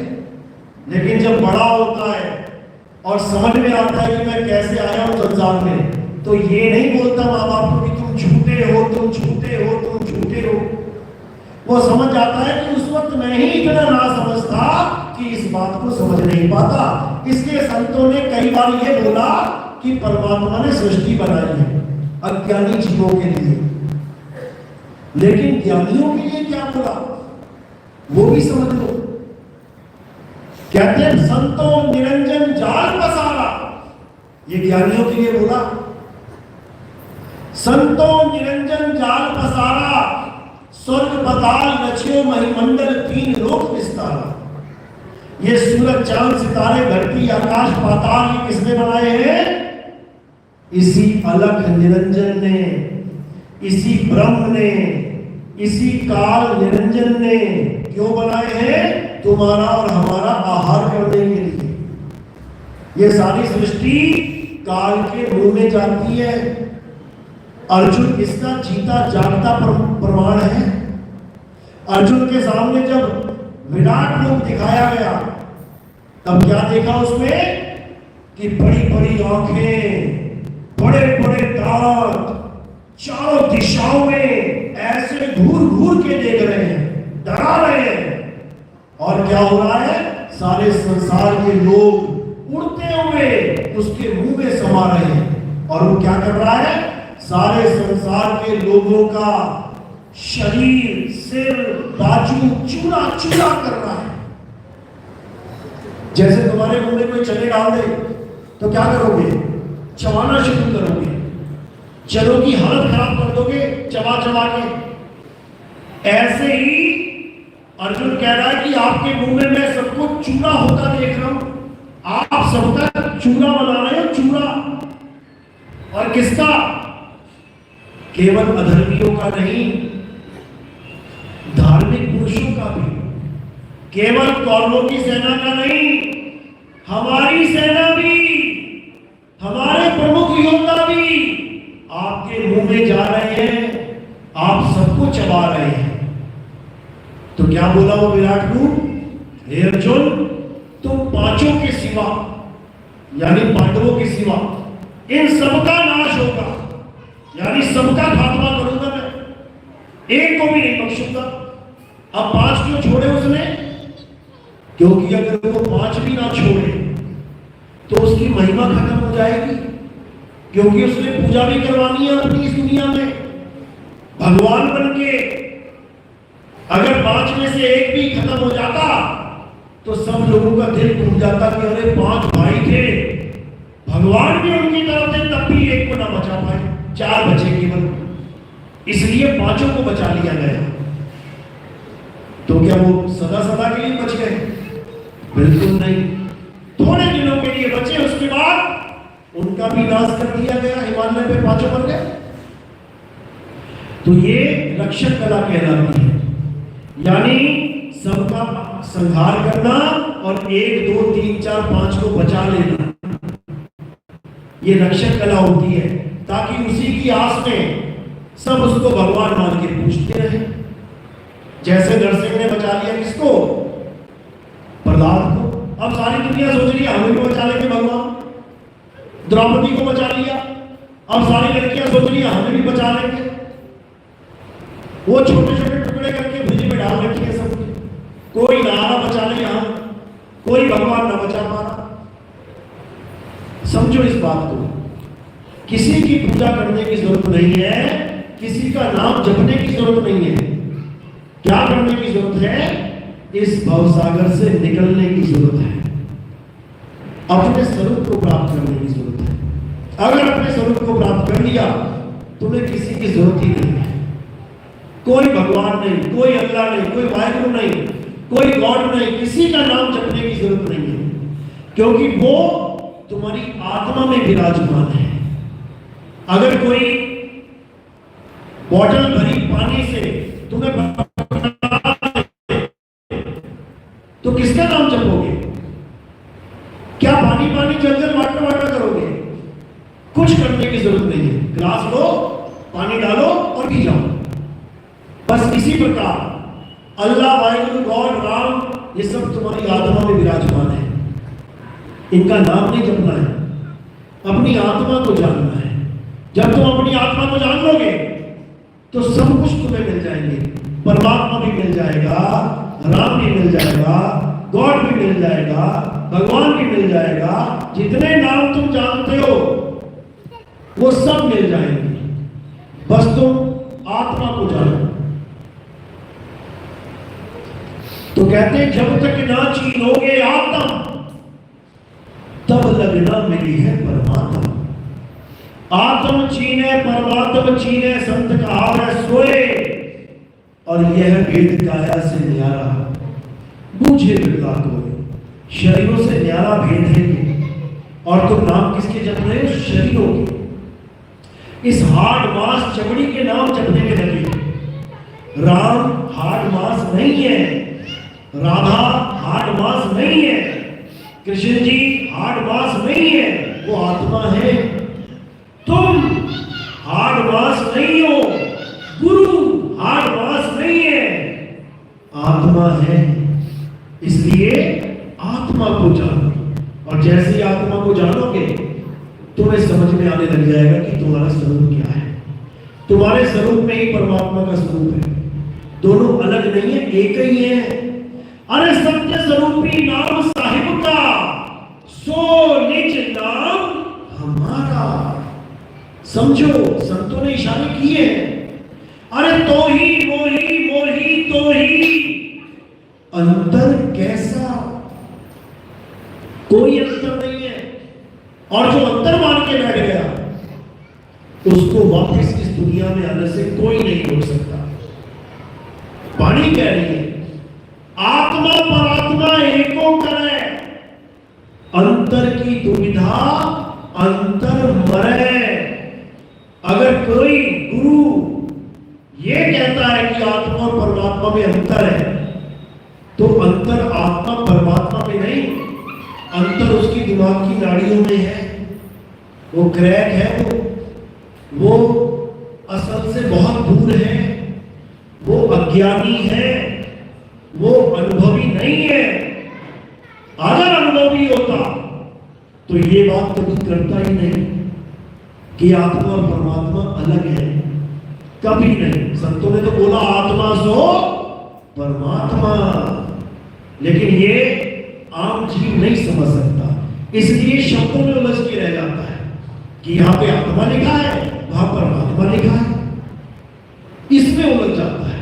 लेकिन जब बड़ा होता है और समझ में आता है कि मैं कैसे आया हूं संसार में, तो ये नहीं बोलता माँ बाप को कि तुम झूठे हो, तुम झूठे हो, तुम झूठे हो। वो समझ जाता है कि उस वक्त मैं ही इतना ना समझता कि इस बात को समझ नहीं पाता। इसलिए संतों ने कई बार ये बोला कि परमात्मा ने सृष्टि बनाई है अज्ञानी जीवों के लिए, लेकिन ज्ञानियों के लिए क्या बोला वो भी समझ लो। कहते हैं संतों निरंजन जाल पसारा, ये ज्ञानियों के लिए बोला। संतों निरंजन जाल पसारा, स्वर्ग पाताल रचियो महिमंडल तीन लोक विस्तारा। ये सूरज चांद सितारे धरती आकाश पाताल ये किसने बनाए हैं? इसी अलख निरंजन ने, इसी ब्रह्म ने, इसी काल निरंजन ने क्यों बनाए हैं? तुम्हारा और हमारा आहार करने के लिए। ये सारी सृष्टि काल के मुंह में जाती है। अर्जुन इसका जीता जागता प्रमाण है। अर्जुन के सामने जब विराट रूप दिखाया गया तब क्या देखा उसमें? कि बड़ी बड़ी आंखें, बड़े बड़े दांत, चारों दिशाओं में ऐसे घूर घूर के देख रहे हैं, डरा रहे हैं। और क्या हो रहा है? सारे संसार के लोग उड़ते हुए उसके मुंह में समा रहे हैं। और वो क्या कर रहा है? सारे संसार के लोगों का शरीर, सिर, बाजू चूरा चूरा कर रहा है। जैसे तुम्हारे मुंह में कोई चने डाल दे तो क्या करोगे? चबाना शुरू करोगे, चनों की हालत खराब कर दोगे चबा चबा के। ऐसे ही अर्जुन कह रहा है कि आपके मुंह में मैं सबको चूरा होता देख रहा हूं। आप सबका चूरा बना रहे हो, चूरा। और किसका? केवल अधर्मियों का नहीं, धार्मिक पुरुषों का भी। केवल कौरवों की सेना का नहीं, हमारी सेना भी, हमारे प्रमुख योद्धा भी आपके मुंह में जा रहे हैं, आप सबको चबा रहे हैं। तो क्या बोला वो विराट रूप? हे अर्जुन, तुम पांचों के सिवा यानी पांडवों के सिवा इन सबका नाश होगा, यानी सबका खात्मा करूंगा मैं। एक को भी नहीं बख्शूंगा। अब 5 क्यों छोड़े उसने? क्योंकि अगर वो 5 भी ना छोड़े तो उसकी महिमा खत्म हो जाएगी, क्योंकि उसने पूजा भी करवानी है अपनी इस दुनिया में भगवान बन के। अगर 5 में से एक भी खत्म हो जाता तो सब लोगों का दिल टूट जाता कि अरे 5 भाई थे, भगवान भी उनकी तरफ थे, तब भी एक को ना बचा पाए, 4 बचे केवल, इसलिए 5 को बचा लिया गया। तो क्या वो सदा सदा के लिए बच गए? बिल्कुल नहीं, थोड़े दिनों के लिए बचे, उसके बाद उनका भी नाश कर दिया गया, हिमालय पे 5 मर गए। तो ये रक्षक कला कहलाती है, यानी सबका संहार करना और 1 2 3 4 5 को बचा लेना, ये रक्षक कला होती है, ताकि उसी की आस में सब उसको भगवान मान के पूछते रहे। जैसे नरसिंह ने बचा लिया किसको? प्रहलाद को। अब सारी दुनिया सोच रही है हमें भी बचा लेंगे भगवान। द्रौपदी को बचा लिया, अब सारी लड़कियां सोच रही है हमें भी बचा लेंगे। वो छोटे छोटे टुकड़े करके भुज में डाल रखी है सब, कोई नारा बचा ले, यहां कोई भगवान ना बचा पा रहा। समझो इस बात को, किसी की पूजा करने की जरूरत नहीं है, किसी का नाम जपने की जरूरत नहीं है। क्या करने की जरूरत है? इस भवसागर से निकलने की जरूरत है, अपने स्वरूप को प्राप्त करने की जरूरत है। अगर अपने स्वरूप को प्राप्त कर लिया तुम्हें किसी की जरूरत ही नहीं है। कोई भगवान नहीं, कोई अल्लाह नहीं, कोई वाहिगुरु नहीं, कोई गॉड नहीं, किसी का नाम जपने की जरूरत नहीं है, क्योंकि वो तुम्हारी आत्मा में विराजमान है। अगर कोई बॉटल भरी पानी से तुम्हें तो किसका नाम जपोगे? क्या पानी पानी जल जल वाटर वाटर करोगे? कुछ करने की जरूरत नहीं है, गिलास लो, पानी डालो और पी जाओ। बस इसी प्रकार अल्लाह, वाहिगुरु, गॉड, राम, ये सब तुम्हारी आत्मा में विराजमान है। इनका नाम नहीं जपना है, अपनी आत्मा को जानना है। जब तुम अपनी आत्मा को जान लोगे तो सब कुछ तुम्हें मिल जाएंगे। परमात्मा भी मिल जाएगा, राम भी मिल जाएगा, गॉड भी मिल जाएगा, भगवान भी मिल जाएगा, जितने नाम तुम जानते हो वो सब मिल जाएंगे, बस तुम आत्मा को जानो। तो कहते हैं जब तक ना चीनोगे आत्म तब लगना मिली है परमात्मा। आत्म चीने परमात्म चीने, संत कहावत सोए, और यह भेद काया से न्यारा बूझे बिरला को। शरीरों से न्यारा भेद है ये, और तुम नाम किसके जप रहे हो? शरीरों के। इस हार्ड मास चमड़ी के नाम जपने में लगे। राम हार्ड मास नहीं है, राधा हार्ड मास नहीं है, कृष्ण जी हार्ड मास नहीं है, वो आत्मा है। तुम हार्ड मास नहीं हो, गुरु हार्ड मास नहीं है, आत्मा है। इसलिए आत्मा को जानो, और जैसे ही आत्मा को जानोगे तुम्हें समझ में आने लग जाएगा कि तुम्हारा स्वरूप क्या है। तुम्हारे स्वरूप में ही परमात्मा का स्वरूप है, दोनों अलग नहीं है, एक ही है। अरे सत्य स्वरूपी नाम साहिब का, सो निज नाम हमारा। समझो, संतों ने इशारे किए हैं। अरे तो ही मोही मोही तो ही, अंतर कैसा? कोई अंतर नहीं है, और जो अंतर मान के बैठ गया उसको वापस इस दुनिया में आने से कोई नहीं रोक सकता। वाणी कह रही है आत्मा परात्मा एको करे, अंतर की दुविधा अंतर मरे। अगर कोई गुरु ये कहता है कि आत्मा और परमात्मा में अंतर है, तो अंतर आत्मा परमात्मा में नहीं, अंतर उसकी दिमाग की नाड़ियों में है। वो क्रैक है, वो असल से बहुत दूर है, वो अज्ञानी है, वो अनुभवी नहीं है। अगर अनुभवी होता तो ये बात कभी करता ही नहीं कि आत्मा और परमात्मा अलग है। कभी नहीं। संतों ने तो बोला आत्मा सो परमात्मा, लेकिन ये आम जीव नहीं समझ सकता, इसलिए शब्दों में उलझ के रह जाता है कि यहाँ पे आत्मा लिखा है, वहां परमात्मा लिखा है, इसमें उलझ जाता है।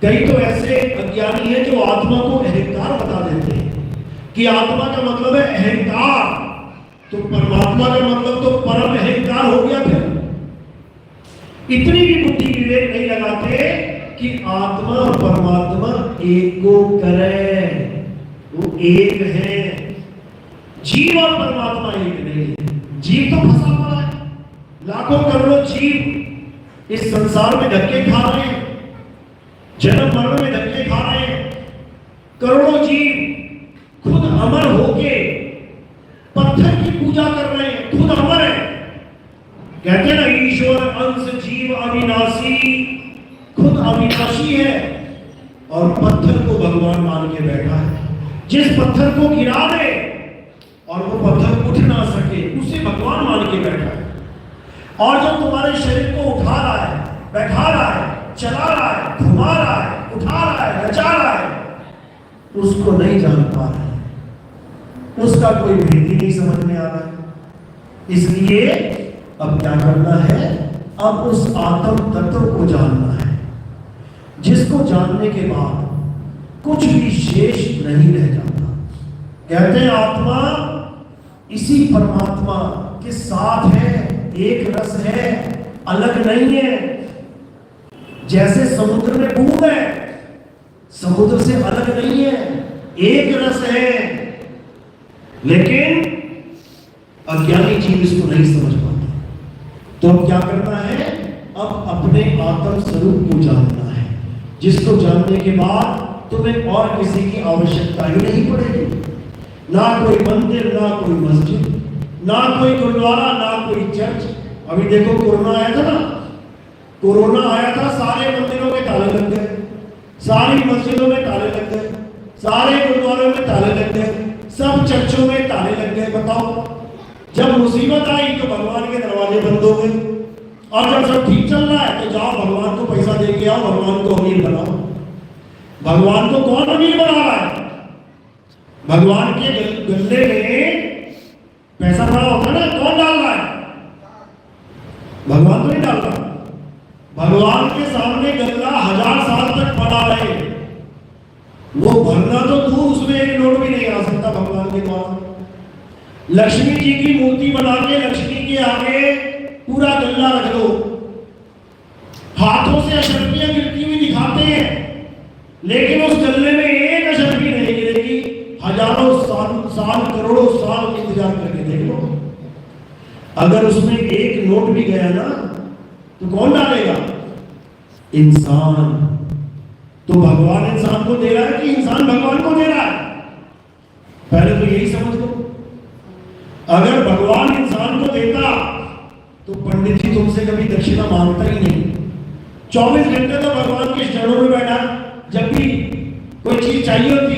कई तो ऐसे अज्ञानी हैं जो आत्मा को अहंकार बता देते हैं कि आत्मा का मतलब है अहंकार, तो परमात्मा का मतलब तो परम अहंकार हो गया। फिर इतनी भी बुद्धि विवेक नहीं लगाते कि आत्मा और परमात्मा एक को करे, वो एक है। जीव और परमात्मा एक नहीं है। जीव तो फंसा पड़ा है, लाखों करोड़ों जीव इस संसार में धक्के खा रहे हैं, जन्म मरण में धक्के खा रहे हैं। करोड़ों जीव खुद अमर होके पत्थर की पूजा कर रहे हैं, खुद अमर है। कहते हैं ना ईश्वर अंश जीव अविनाशी, खुद अविनाशी है और पत्थर को भगवान मान के बैठा है। जिस पत्थर को गिरा दे और वो पत्थर उठ ना सके, उसे भगवान मान के बैठा है। और जब तुम्हारे शरीर को उठा रहा है, बैठा रहा है, चला रहा है, घुमा रहा है, उठा रहा है, नचा रहा है, उसको नहीं जान पा रहे, उसका कोई भेद ही नहीं समझ में आ रहा है। इसलिए अब क्या करना है, अब उस आत्म तत्व को जानना है, जिसको जानने के बाद कुछ भी शेष नहीं रह जाता। कहते हैं आत्मा इसी परमात्मा के साथ है, एक रस है, अलग नहीं है। जैसे समुद्र में बूंद है, समुद्र से अलग नहीं है, एक रस है। लेकिन अज्ञानी जीव इसको नहीं समझ पाता। तो अब क्या करना है, अब अपने आत्म स्वरूप को जानना है, जिसको जानने के बाद तुम्हें और किसी की आवश्यकता ही नहीं पड़ेगी। ना कोई मंदिर, ना कोई मस्जिद, ना कोई गुरुद्वारा, ना कोई चर्च। अभी देखो कोरोना आया था ना, कोरोना आया था, सारे मंदिरों में ताले लग गए, सारी मस्जिदों में ताले लग गए, सारे गुरुद्वारों में ताले लग गए, सब चर्चों में ताले लग गए। बताओ, जब मुसीबत आई तो भगवान के दरवाजे बंद हो गए, और जब सब ठीक चल रहा है तो जाओ भगवान को पैसा दे के आओ, भगवान को अमीर बनाओ। भगवान को कौन अमीर बना रहा है? भगवान के गले में पैसा पड़ा होता है ना, कौन डाल रहा है? भगवान तो नहीं डाल रहा। भगवान के सामने गल्ला 1000 साल तक पड़ा रहे, वो भरना तो दूर, उसमें एक नोट भी नहीं आ सकता भगवान के द्वारा। लक्ष्मी जी की मूर्ति बना के लक्ष्मी के आगे पूरा गल्ला रख दो, हाथों से अशर्फियां गिरती हुई दिखाते हैं, लेकिन उस गल्ले में एक अशर्फी नहीं गिरेगी। हजारों साल करोड़ों साल इंतजार करके देख लो, अगर उसमें एक नोट भी गया ना तो कौन डालेगा? इंसान। तो भगवान इंसान को दे रहा है कि इंसान भगवान को दे रहा है? पहले तो यही समझ लो। अगर भगवान इंसान को देता तो पंडित जी तुमसे कभी दक्षिणा मांगता ही नहीं। 24 घंटे तो भगवान के चरणों में बैठा, जब भी कोई चीज चाहिए होती,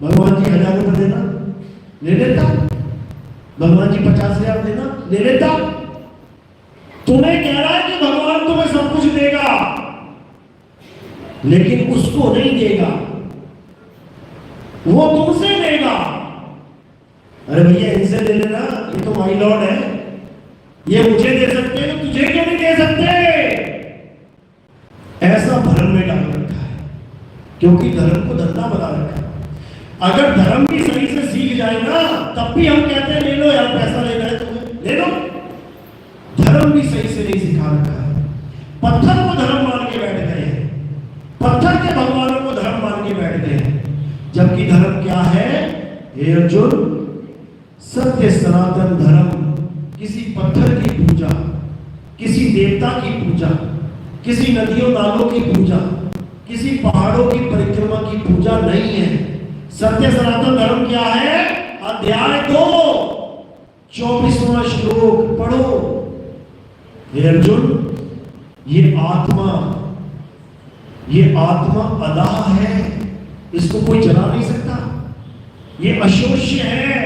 भगवान जी 1000 रुपये देना, ले लेता। भगवान जी 50,000 देना, ले लेता। तुम्हें कह रहा है कि भगवान तुम्हें सब कुछ देगा, लेकिन उसको नहीं देगा, वो तुमसे देगा। अरे भैया इनसे ले लेना, ये तो माई लॉर्ड है, ये मुझे दे सकते हैं, तुझे क्यों नहीं दे सकते? ऐसा भ्रम में डाल रखा है, क्योंकि धर्म को धंधा बना रखा है। अगर धर्म भी सही से सीख जाए ना, तब भी हम कहते हैं ले लो यार, पैसा लेना है तुम्हें, ले लो। धर्म भी सही से नहीं सिखा रखा है। पत्थर को धर्म मान के बैठ गए हैं, पत्थर के भगवानों को धर्म मान के बैठ गए हैं, जबकि धर्म क्या है? हे अर्जुन, सत्य सनातन धर्म किसी पत्थर की पूजा, किसी देवता की पूजा, किसी नदियों नालों की पूजा, किसी पहाड़ों की परिक्रमा की पूजा नहीं है। सत्य सनातन धर्म क्या है? अध्याय 2 24वां श्लोक पढ़ो। हे अर्जुन, ये आत्मा अदाह है, इसको कोई जला नहीं सकता। ये अशोष्य है,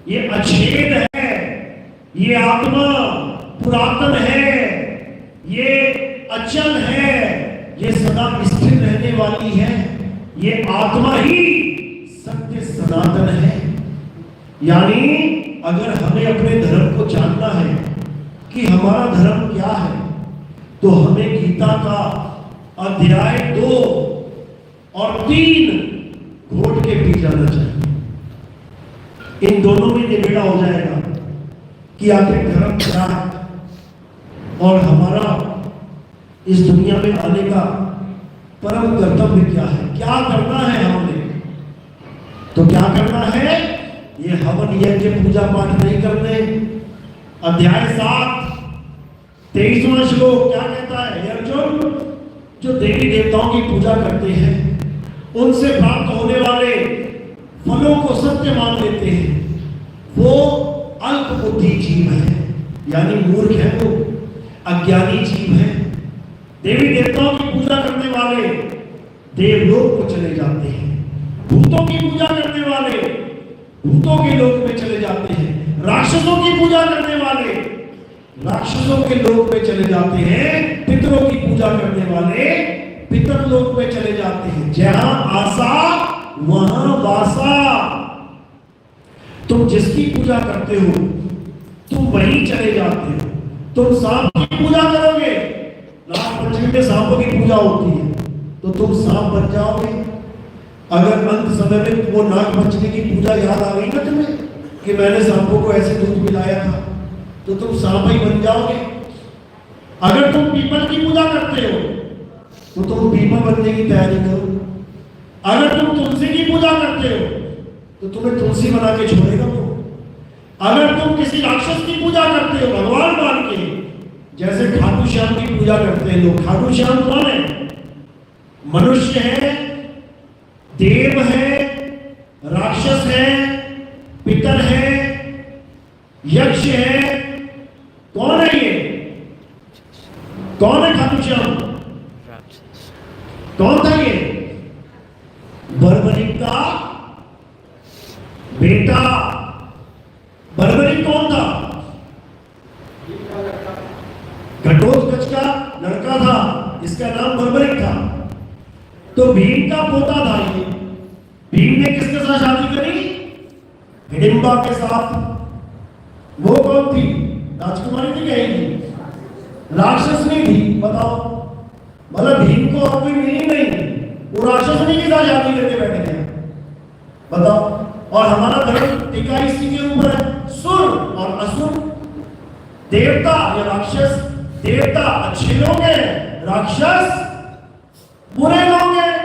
ये अछेद है, ये आत्मा पुरातन है, ये अचल है, ये सदा स्थिर रहने वाली है, ये आत्मा ही सत्य सनातन है। यानी अगर हमें अपने धर्म को जानना है कि हमारा धर्म क्या है, तो हमें गीता का अध्याय 2 और 3 घोट के पी जाना चाहिए। इन दोनों में निबेड़ा हो जाएगा कि आखिर धर्म क्या है और हमारा इस दुनिया में आने का परम कर्तव्य क्या है, क्या करना है हमने। तो क्या करना है, ये हवन यज्ञ पूजा पाठ नहीं करने। अध्याय 7 23वां श्लोक क्या कहता है, हे अर्जुन, जो देवी देवताओं की पूजा करते हैं उनसे प्राप्त होने वाले फलों को सत्य मान लेते हैं, वो अल्प बुद्धि जीव है, यानी मूर्ख है, वो अज्ञानी जीव है। देवी देवताओं की पूजा करने वाले देवलोक को चले जाते हैं, भूतों की पूजा करने वाले भूतों के लोक में चले जाते हैं, राक्षसों की पूजा करने वाले राक्षसों के लोक में चले जाते हैं, पितरों की पूजा करने वाले पितर लोक में चले जाते हैं। जहां आशा वहां वासा। तुम जिसकी पूजा करते हो तुम वहीं चले जाते हो। तुम सांप की पूजा करोगे, नाग पंचमी में सांपों की पूजा होती है, तो तुम सांप बन जाओगे। अगर अंत समय में वो नाग पंचमी की पूजा याद आ गई ना तुम्हें कि मैंने सांपों को ऐसे दूध पिलाया था, तो तुम सांप ही बन जाओगे। अगर तुम पीपल की पूजा करते हो तो तुम पीपल बनने की तैयारी करो। अगर तुम तुलसी की पूजा करते हो तो तुम्हें तुलसी बना के छोड़ेगा वो। अगर तुम किसी राक्षस की पूजा करते हो भगवान मान के, जैसे खाटू श्याम की पूजा करते हैं लोग। खाटू श्याम कौन है? मनुष्य है, देव है, राक्षस है, पितर है, यक्ष है। कौन है ये? कौन है खाटू श्याम? कौन था ये? बर्बरिक का बेटा। बर्बरिक कौन था? घटोत्कच का लड़का था, इसका नाम बर्बरिक था। तो भीम का पोता था ये। भीम ने किसके साथ शादी करी? हिडिंबा के साथ। वो कौन थी? राजकुमारी थी, कहेगी राक्षस नहीं थी। बताओ, मतलब भीम को और कोई मिली नहीं, वो राक्षस नहीं के साथ शादी करके बैठे थे। बताओ। और हमारा धर्म टिका इसी के ऊपर है, सुर और असुर। देवता या राक्षस, देवता अच्छे लोग हैं, राक्षस बुरे लोग हैं।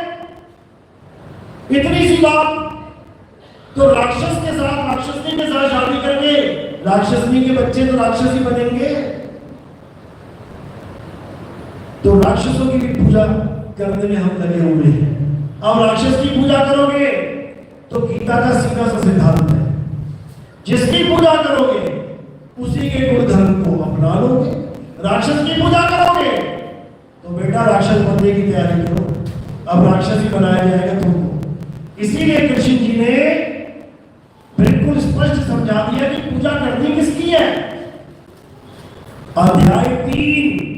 इतनी सी बात। तो राक्षस के साथ, राक्षसनी के साथ शादी करके राक्षसनी के बच्चे तो राक्षस ही बनेंगे। तो राक्षसों की भी पूजा करने में हम लगे हुए हैं। अब राक्षस की पूजा करोगे तो गीता का सीधा सा सिद्धांत है, जिसकी पूजा करोगे उसी के गुण धर्म को अपना लोगे। राक्षस की पूजा करोगे तो बेटा राक्षस बनने की तैयारी करो, अब राक्षस ही बनाया जाएगा तुमको। इसीलिए कृष्ण जी ने बिल्कुल स्पष्ट समझा दिया कि पूजा करनी किसकी है। अध्याय 3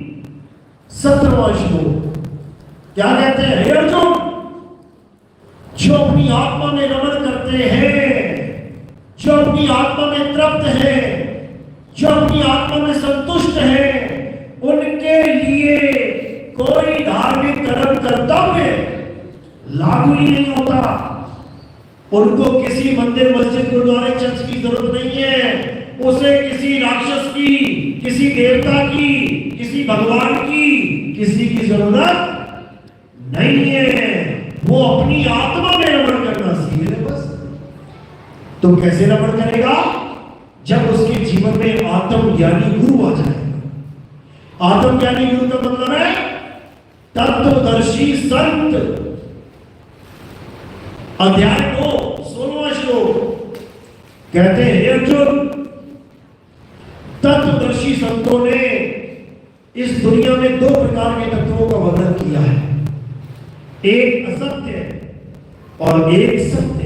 17वां श्लोक क्या कहते हैं? हे अर्जुन, जो अपनी आत्मा में रमण करते हैं, जो अपनी आत्मा में तृप्त है, जो अपनी आत्मा में संतुष्ट है, उनके लिए कोई धार्मिक कर्म कर्तव्य लागू ही नहीं होता। उनको किसी मंदिर, मस्जिद, गुरुद्वारे, चर्च की जरूरत नहीं है। उसे किसी राक्षस की, किसी देवता की, किसी भगवान की, किसी की जरूरत नहीं है। वो अपनी आत्मा में रमण करना सीख ले बस। तो कैसे रमण करेगा? जब उसके जीवन में आत्मज्ञानी गुरु आ जाएगा। आत्मज्ञानी गुरु का मतलब है तत्वदर्शी संत। अध्याय 2 16वां श्लोक कहते हैं, हे अर्जुन, तत्वदर्शी संतों ने इस दुनिया में 2 प्रकार के तत्वों का वर्णन किया है, एक असत्य और एक सत्य।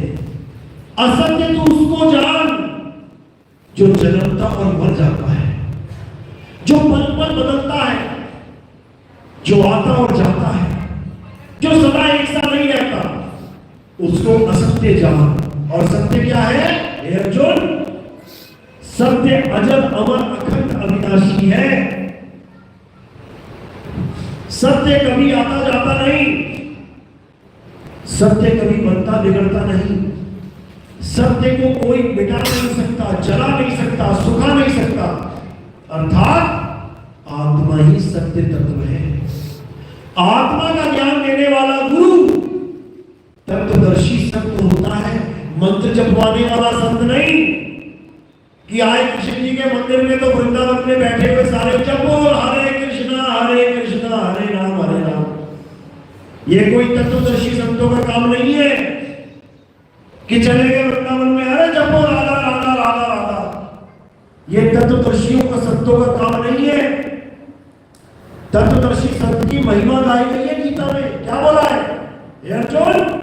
असत्य तो उसको जान जो जन्मता और मर जाता है, जो पल पल बदलता है। जो आता और जाता है, जो सदा एक सा नहीं रहता, उसको असत्य जान। और सत्य क्या है हे अर्जुन? सत्य अजर अमर अखंड अविनाशी है। सत्य कभी आता जाता नहीं, सत्य कभी बनता बिगड़ता नहीं, सत्य को कोई मिटा नहीं सकता, जला नहीं सकता, सुखा नहीं सकता। अर्थात आत्मा ही सत्य तत्व है। आत्मा का ज्ञान देने वाला गुरु तत्वदर्शी संत होता है, मंत्र जपवाने वाला संत नहीं कि आए कृष्ण जी के मंदिर में तो वृंदावन में बैठे हुए सारे जपो हरे कृष्णा हरे राम। ये कोई तत्वदर्शी संतों का काम नहीं है कि चले गए वृंदावन में अरे जपो राधा राधा राधा राधा। ये तत्वदर्शियों का संतों का काम नहीं है। तत्वदर्शी संत की महिमा गाई गई है गीता में। क्या बोला है हे अर्जुन?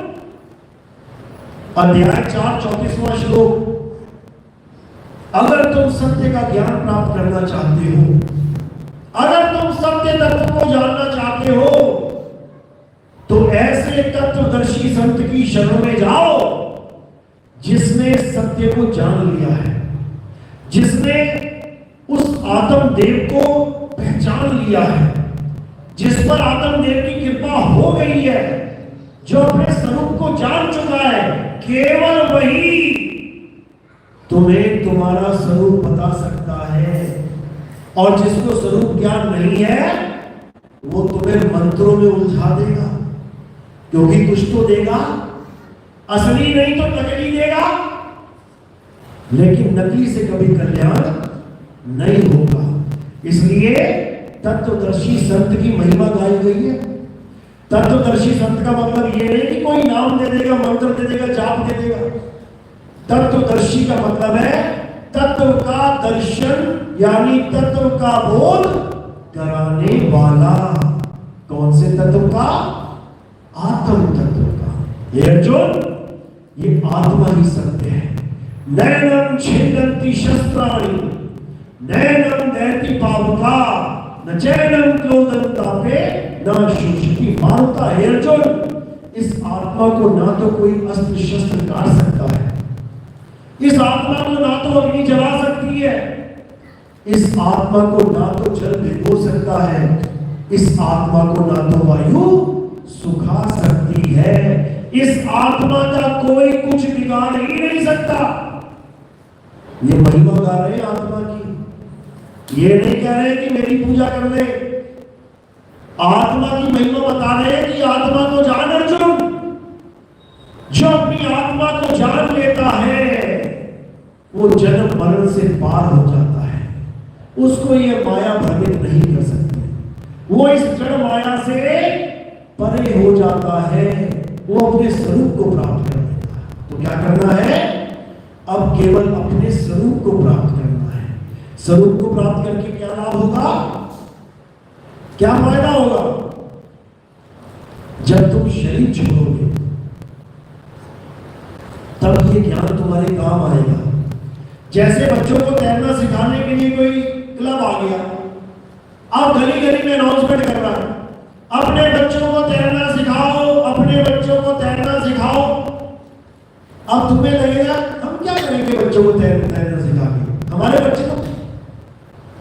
अध्याय 4 34वां श्लोक, अगर तुम सत्य का ज्ञान प्राप्त करना चाहते हो, अगर तुम सत्य तत्व को जानना चाहते हो, तो ऐसे तत्वदर्शी संत की शरण में जाओ जिसने सत्य को जान लिया है, जिसने उस आत्मदेव को पहचान लिया है, जिस पर आत्मदेव की कृपा हो गई है, जो अपने स्वरूप को जान चुका है। केवल वही तुम्हें तुम्हारा स्वरूप बता सकता है। और जिसको स्वरूप ज्ञान नहीं है वो तुम्हें मंत्रों में उलझा देगा, क्योंकि कुछ तो देगा, असली नहीं तो नकली देगा, लेकिन नकली से कभी कल्याण नहीं होगा। इसलिए तत्वदर्शी संत की महिमा गाई गई है। तत्वदर्शी संत का मतलब ये नहीं कि कोई नाम दे देगा, मंत्र दे देगा, जाप दे देगा। तत्वदर्शी का मतलब है तत्व का दर्शन, यानी तत्व का बोध कराने वाला। कौन से तत्व का? आत्म तत्व का। ये अर्जुन, ये आत्मा ही सत्य है। नैनम छिन्दन्ति शस्त्राणि नैनम दैति पावका न चैनम क्रोधम तापे न शोषति मारुता। हे अर्जुन, इस आत्मा को ना तो कोई अस्त्र शस्त्र काट सकता है, इस आत्मा को ना तो अग्नि जला सकती है, इस आत्मा को ना तो जल भिगो सकता है, इस आत्मा को ना तो वायु सुखा सकती है। इस आत्मा का कोई कुछ बिगाड़ ही नहीं सकता। ये महिमा गा रहे हैं आत्मा की, ये नहीं कह रहे कि मेरी पूजा कर ले। आत्मा की महिमा बता रहे हैं कि आत्मा को जान अर्जुन। जो अपनी आत्मा को जान लेता है वो जन्म मरण से पार हो जाता है। उसको ये माया भ्रमित नहीं कर सकती, वो इस जड़ माया से परे हो जाता है, वो अपने स्वरूप को प्राप्त कर लेता है। तो क्या करना है? अब केवल अपने स्वरूप को प्राप्त करना है। स्वरूप को प्राप्त करके क्या लाभ होगा, क्या फायदा होगा? जब तुम शरीर छोड़ोगे तब ये ज्ञान तुम्हारे काम आएगा। जैसे बच्चों को तैरना सिखाने के लिए कोई क्लब आ गया, अब गली गली में अनाउंसमेंट कर रहा है, अपने बच्चों को तैरना सिखाओ, अपने बच्चों को तैरना सिखाओ। अब तुम्हें लगेगा हम क्या करेंगे बच्चों को तैरना सिखा के? हमारे बच्चे तो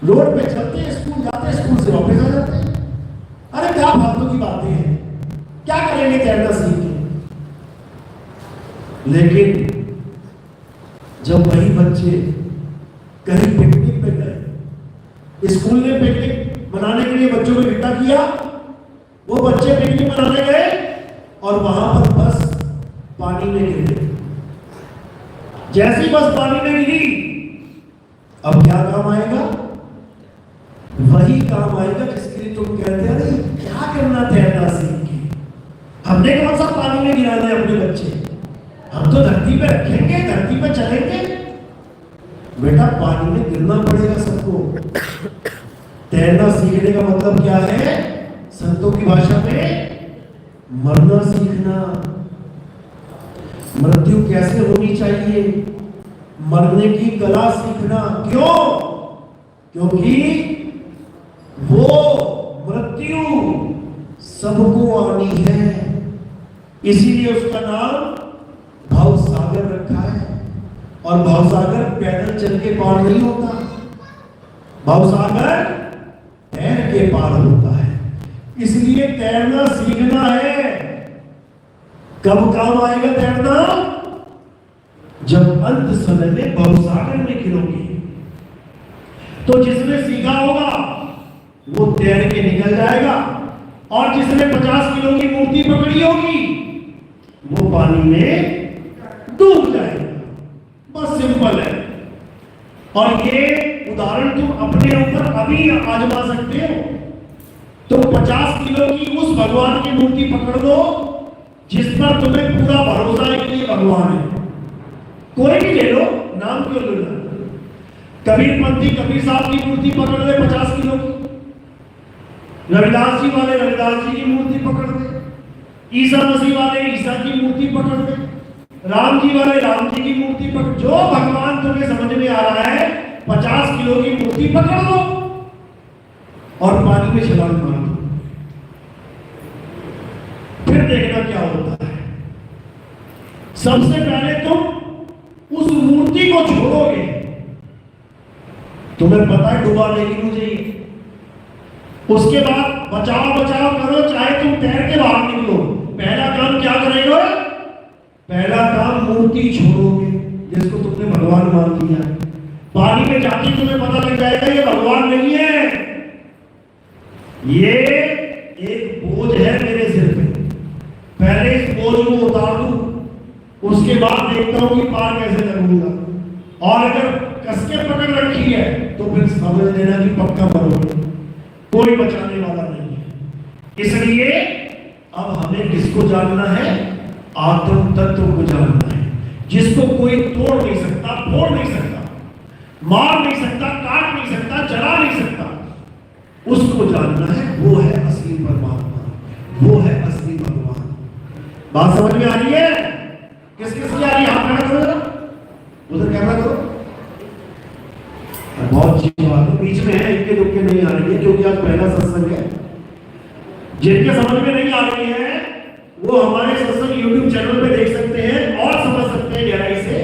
रोड पे चलते हैं, स्कूल जाते हैं, स्कूल से वापस आ जाते हैं। अरे क्या फालतू की बातें हैं, क्या करेंगे तैरना सीख के? लेकिन जब वही बच्चे कहीं पिकनिक पे गए, स्कूल ने पिकनिक मनाने के लिए बच्चों को इकट्ठा किया, वो बच्चे पिकनिक मनाने गए और वहां पर बस पानी में गिर गई। जैसी बस पानी में गिरी, अब क्या काम आएगा? वही काम आएगा जिसके लिए तुम कहते हैं अरे क्या करना तैरना सीख के, हमने कौन सा पानी में गिराना है अपने बच्चे, हम तो धरती पे रखेंगे, धरती पे चलेंगे। बेटा पानी में गिरना पड़ेगा सबको। तैरना सीखने का मतलब क्या है? संतों की भाषा में मरना सीखना। मृत्यु कैसे होनी चाहिए, मरने की कला सीखना। क्यों? क्योंकि वो मृत्यु सबको आनी है, इसीलिए उसका नाम भवसागर रखा है। और भवसागर पैदल चल के पार नहीं होता, भवसागर तैर के पार होता है। इसलिए तैरना सीखना है। कब काम आएगा तैरना? जब अंत समय में भवसागर में गिरोगे। तो जिसने सीखा होगा वो तैर के निकल जाएगा, और जिसने 50 किलो की मूर्ति पकड़ी होगी वो पानी में डूब जाएगा। बस सिंपल है। और ये उदाहरण तुम अपने ऊपर अभी आजमा सकते हो। तो 50 किलो की उस भगवान की मूर्ति पकड़ लो जिस पर तुम्हें पूरा भरोसा है कि ये भगवान है। कोई भी ले लो, नाम क्यों लेना? कबीरपंथी कबीर साहब की मूर्ति पकड़ ले 50 किलो की, रविदास जी वाले रविदास जी की मूर्ति पकड़ ले, ईसा मसीह वाले ईसा की मूर्ति पकड़ ले, राम जी वाले राम जी की मूर्ति पकड़। जो भगवान तुम्हें समझ में आ रहा है 50 किलो की मूर्ति पकड़ लो और पानी में छलांग मार दो, फिर देखना क्या होता है। सबसे पहले तुम उस मूर्ति को छोड़ोगे। तुम्हें पता है डुबा नहीं मुझे। उसके बाद बचाओ बचाओ करो, चाहे तुम तैर के बाहर निकलो। पहला काम क्या करेगा? पहला काम मूर्ति छोड़ोगे जिसको तुमने भगवान मान लिया। पानी में जाके तुम्हें पता लग जाएगा ये भगवान नहीं है, ये एक बोझ है मेरे सिर पे। पहले इस बोझ को उतार दूं, उसके बाद देखता हूं कि पार कैसे लगूंगा। और अगर कसके पकड़ रखी है तो फिर समझ लेना कि पक्का मरोगे, कोई बचाने वाला नहीं है। इसलिए अब हमें किसको जानना है? आत्म तत्व को जानना है, जिसको कोई तोड़ नहीं सकता, फोड़ नहीं सकता, मार नहीं सकता, काट नहीं सकता, जला नहीं सकता। उसको जानना है। वो है असली परमात्मा, वो है असली भगवान। बात समझ में आ रही है? किस किस की आ रही है? हाथ खड़ा करो जरा, उधर कैमरा करो। बहुत अच्छी बात है, बीच में है, इनके दुख के नहीं आ रही है क्योंकि आज पहला सत्संग है। जिनके समझ में नहीं आ रही है वो हमारे सत्संग YouTube चैनल पे देख सकते हैं और समझ सकते हैं गहराई से।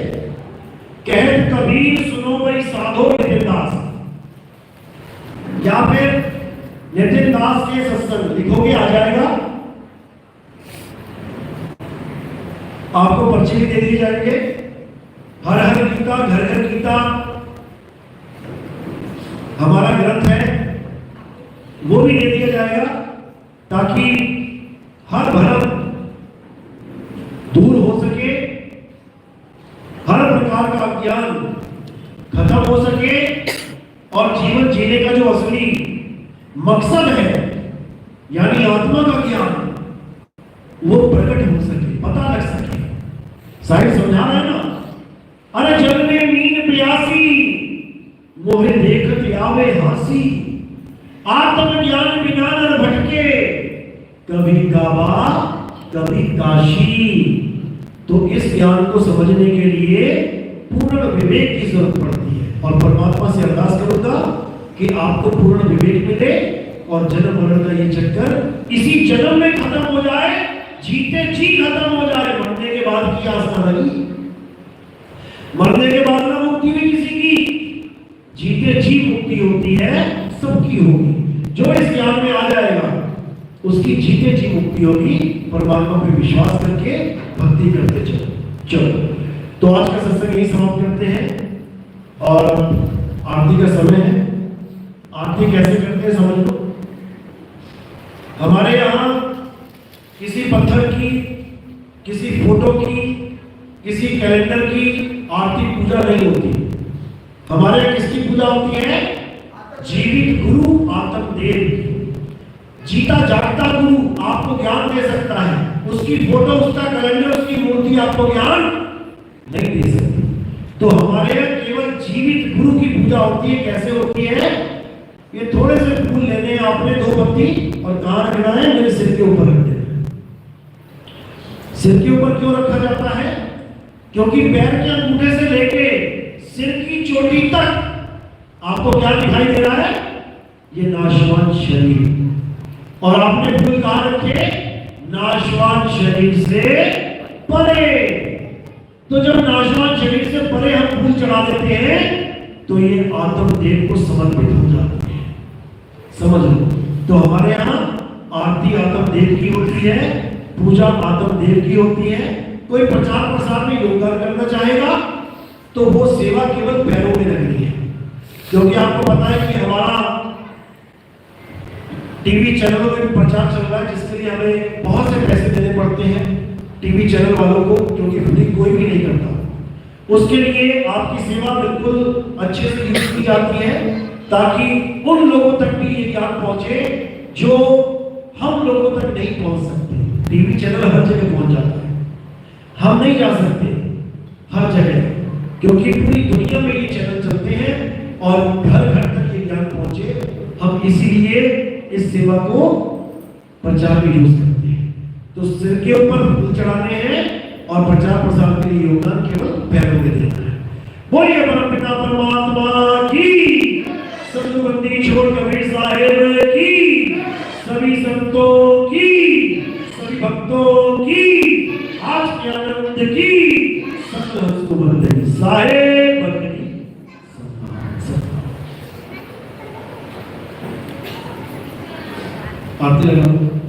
कहत कबीर सुनो भाई साधो नितिन दास, या फिर नितिन दास के सत्संग लिखोगे आ जाएगा। आपको पर्चे भी दे दिए जाएंगे। हर हर गीता घर घर गीता हमारा ग्रंथ है, वो भी दे दिया जाएगा ताकि हर भरम दूर हो सके, हर प्रकार का ज्ञान खत्म हो सके और जीवन जीने का जो असली मकसद है यानी आत्मा का ज्ञान वो प्रकट हो सके, पता लग सके। साहिब समझा रहा है ना? अरे जग में मीन प्यासी मोहे देखत आवे हासी, आत्म ज्ञान बिना नर भटके, कभी काबा कभी काशी। तो इस ज्ञान को समझने के लिए पूर्ण विवेक की जरूरत पड़ती है। और परमात्मा से अरदास करूंगा कि आपको पूर्ण विवेक मिले और जन्म मरण का ये चक्कर इसी जन्म में खत्म हो जाए, जीते जी खत्म हो जाए। मरने के बाद की आस ना लगी, मरने के बाद ना मुक्ति भी किसी की, जीते जी मुक्ति होती है, सबकी होगी। जो इस ज्ञान में आ जाएगा उसकी जीते जी मुक्ति होगी। परमात्मा पे विश्वास करके भक्ति करते चलो। तो आज का सत्संग यही समाप्त करते हैं और आरती का समय है। आरती कैसे करते हैं समझ लो। हमारे यहाँ किसी पत्थर की, किसी फोटो की, किसी कैलेंडर की आरती पूजा नहीं होती। हमारे यहाँ किसकी पूजा होती है? जीवित गुरु आत्मदेव की। जीता जागता गुरु आपको ज्ञान दे सकता है, उसकी फोटो, उसका कैलेंडर, उसकी मूर्ति आपको ज्ञान नहीं दे सकती। तो हमारे यहाँ केवल जीवित गुरु की पूजा होती है। कैसे होती है? ये थोड़े से फूल लेने आपने, 2 पत्ती, और कहाँ रखना है? मेरे सिर के ऊपर रख देना। सिर के ऊपर क्यों रखा जाता है? क्योंकि पैर के अंगूठे से लेके सिर की चोटी तक आपको क्या दिखाई दे रहा है? ये नाशवान शरीर। और आपने फूल कहाँ रखे? नाशवान शरीर से परे। तो जब नाशवान शरीर से परे हम फूल चढ़ा देते हैं तो ये आत्मदेव को समर्पित हो जाती है। समझ लो। तो हमारे यहाँ आरती आत्मदेव की होती है, पूजा आत्मदेव की होती है। कोई प्रचार प्रसार में योगदान करना चाहेगा तो वो सेवा केवल पैरों में रखनी है, क्योंकि आपको पता है कि हमारा टीवी चैनलों में प्रचार चल रहा है, जिसके लिए हमें बहुत से पैसे देने पड़ते हैं टीवी चैनल वालों को, क्योंकि फ्री कोई भी नहीं करता। उसके लिए आपकी सेवा बिल्कुल अच्छे से यूज की जाती है ताकि उन लोगों तक भी ये ज्ञान पहुंचे जो हम लोगों तक नहीं पहुंच सकते। टीवी चैनल हर जगह पहुंच जाता है, हम नहीं जा सकते हर जगह, क्योंकि पूरी दुनिया में ये चैनल चलते हैं और घर घर तक ये ज्ञान पहुंचे। हम इसीलिए इस सेवा को प्रचार में यूज करते हैं। तो सिर के ऊपर फूल चढ़ाने हैं और प्रचार प्रसार के लिए योगदान केवल पैरों में देना है। बोलिए परमपिता परमात्मा की, सतबंदी छोड़ कबीर साहिब की, सभी संतों की, सभी भक्तों की, आज के आनंद की, सतबंदी साहिब बंदगी। आरती लगाओ।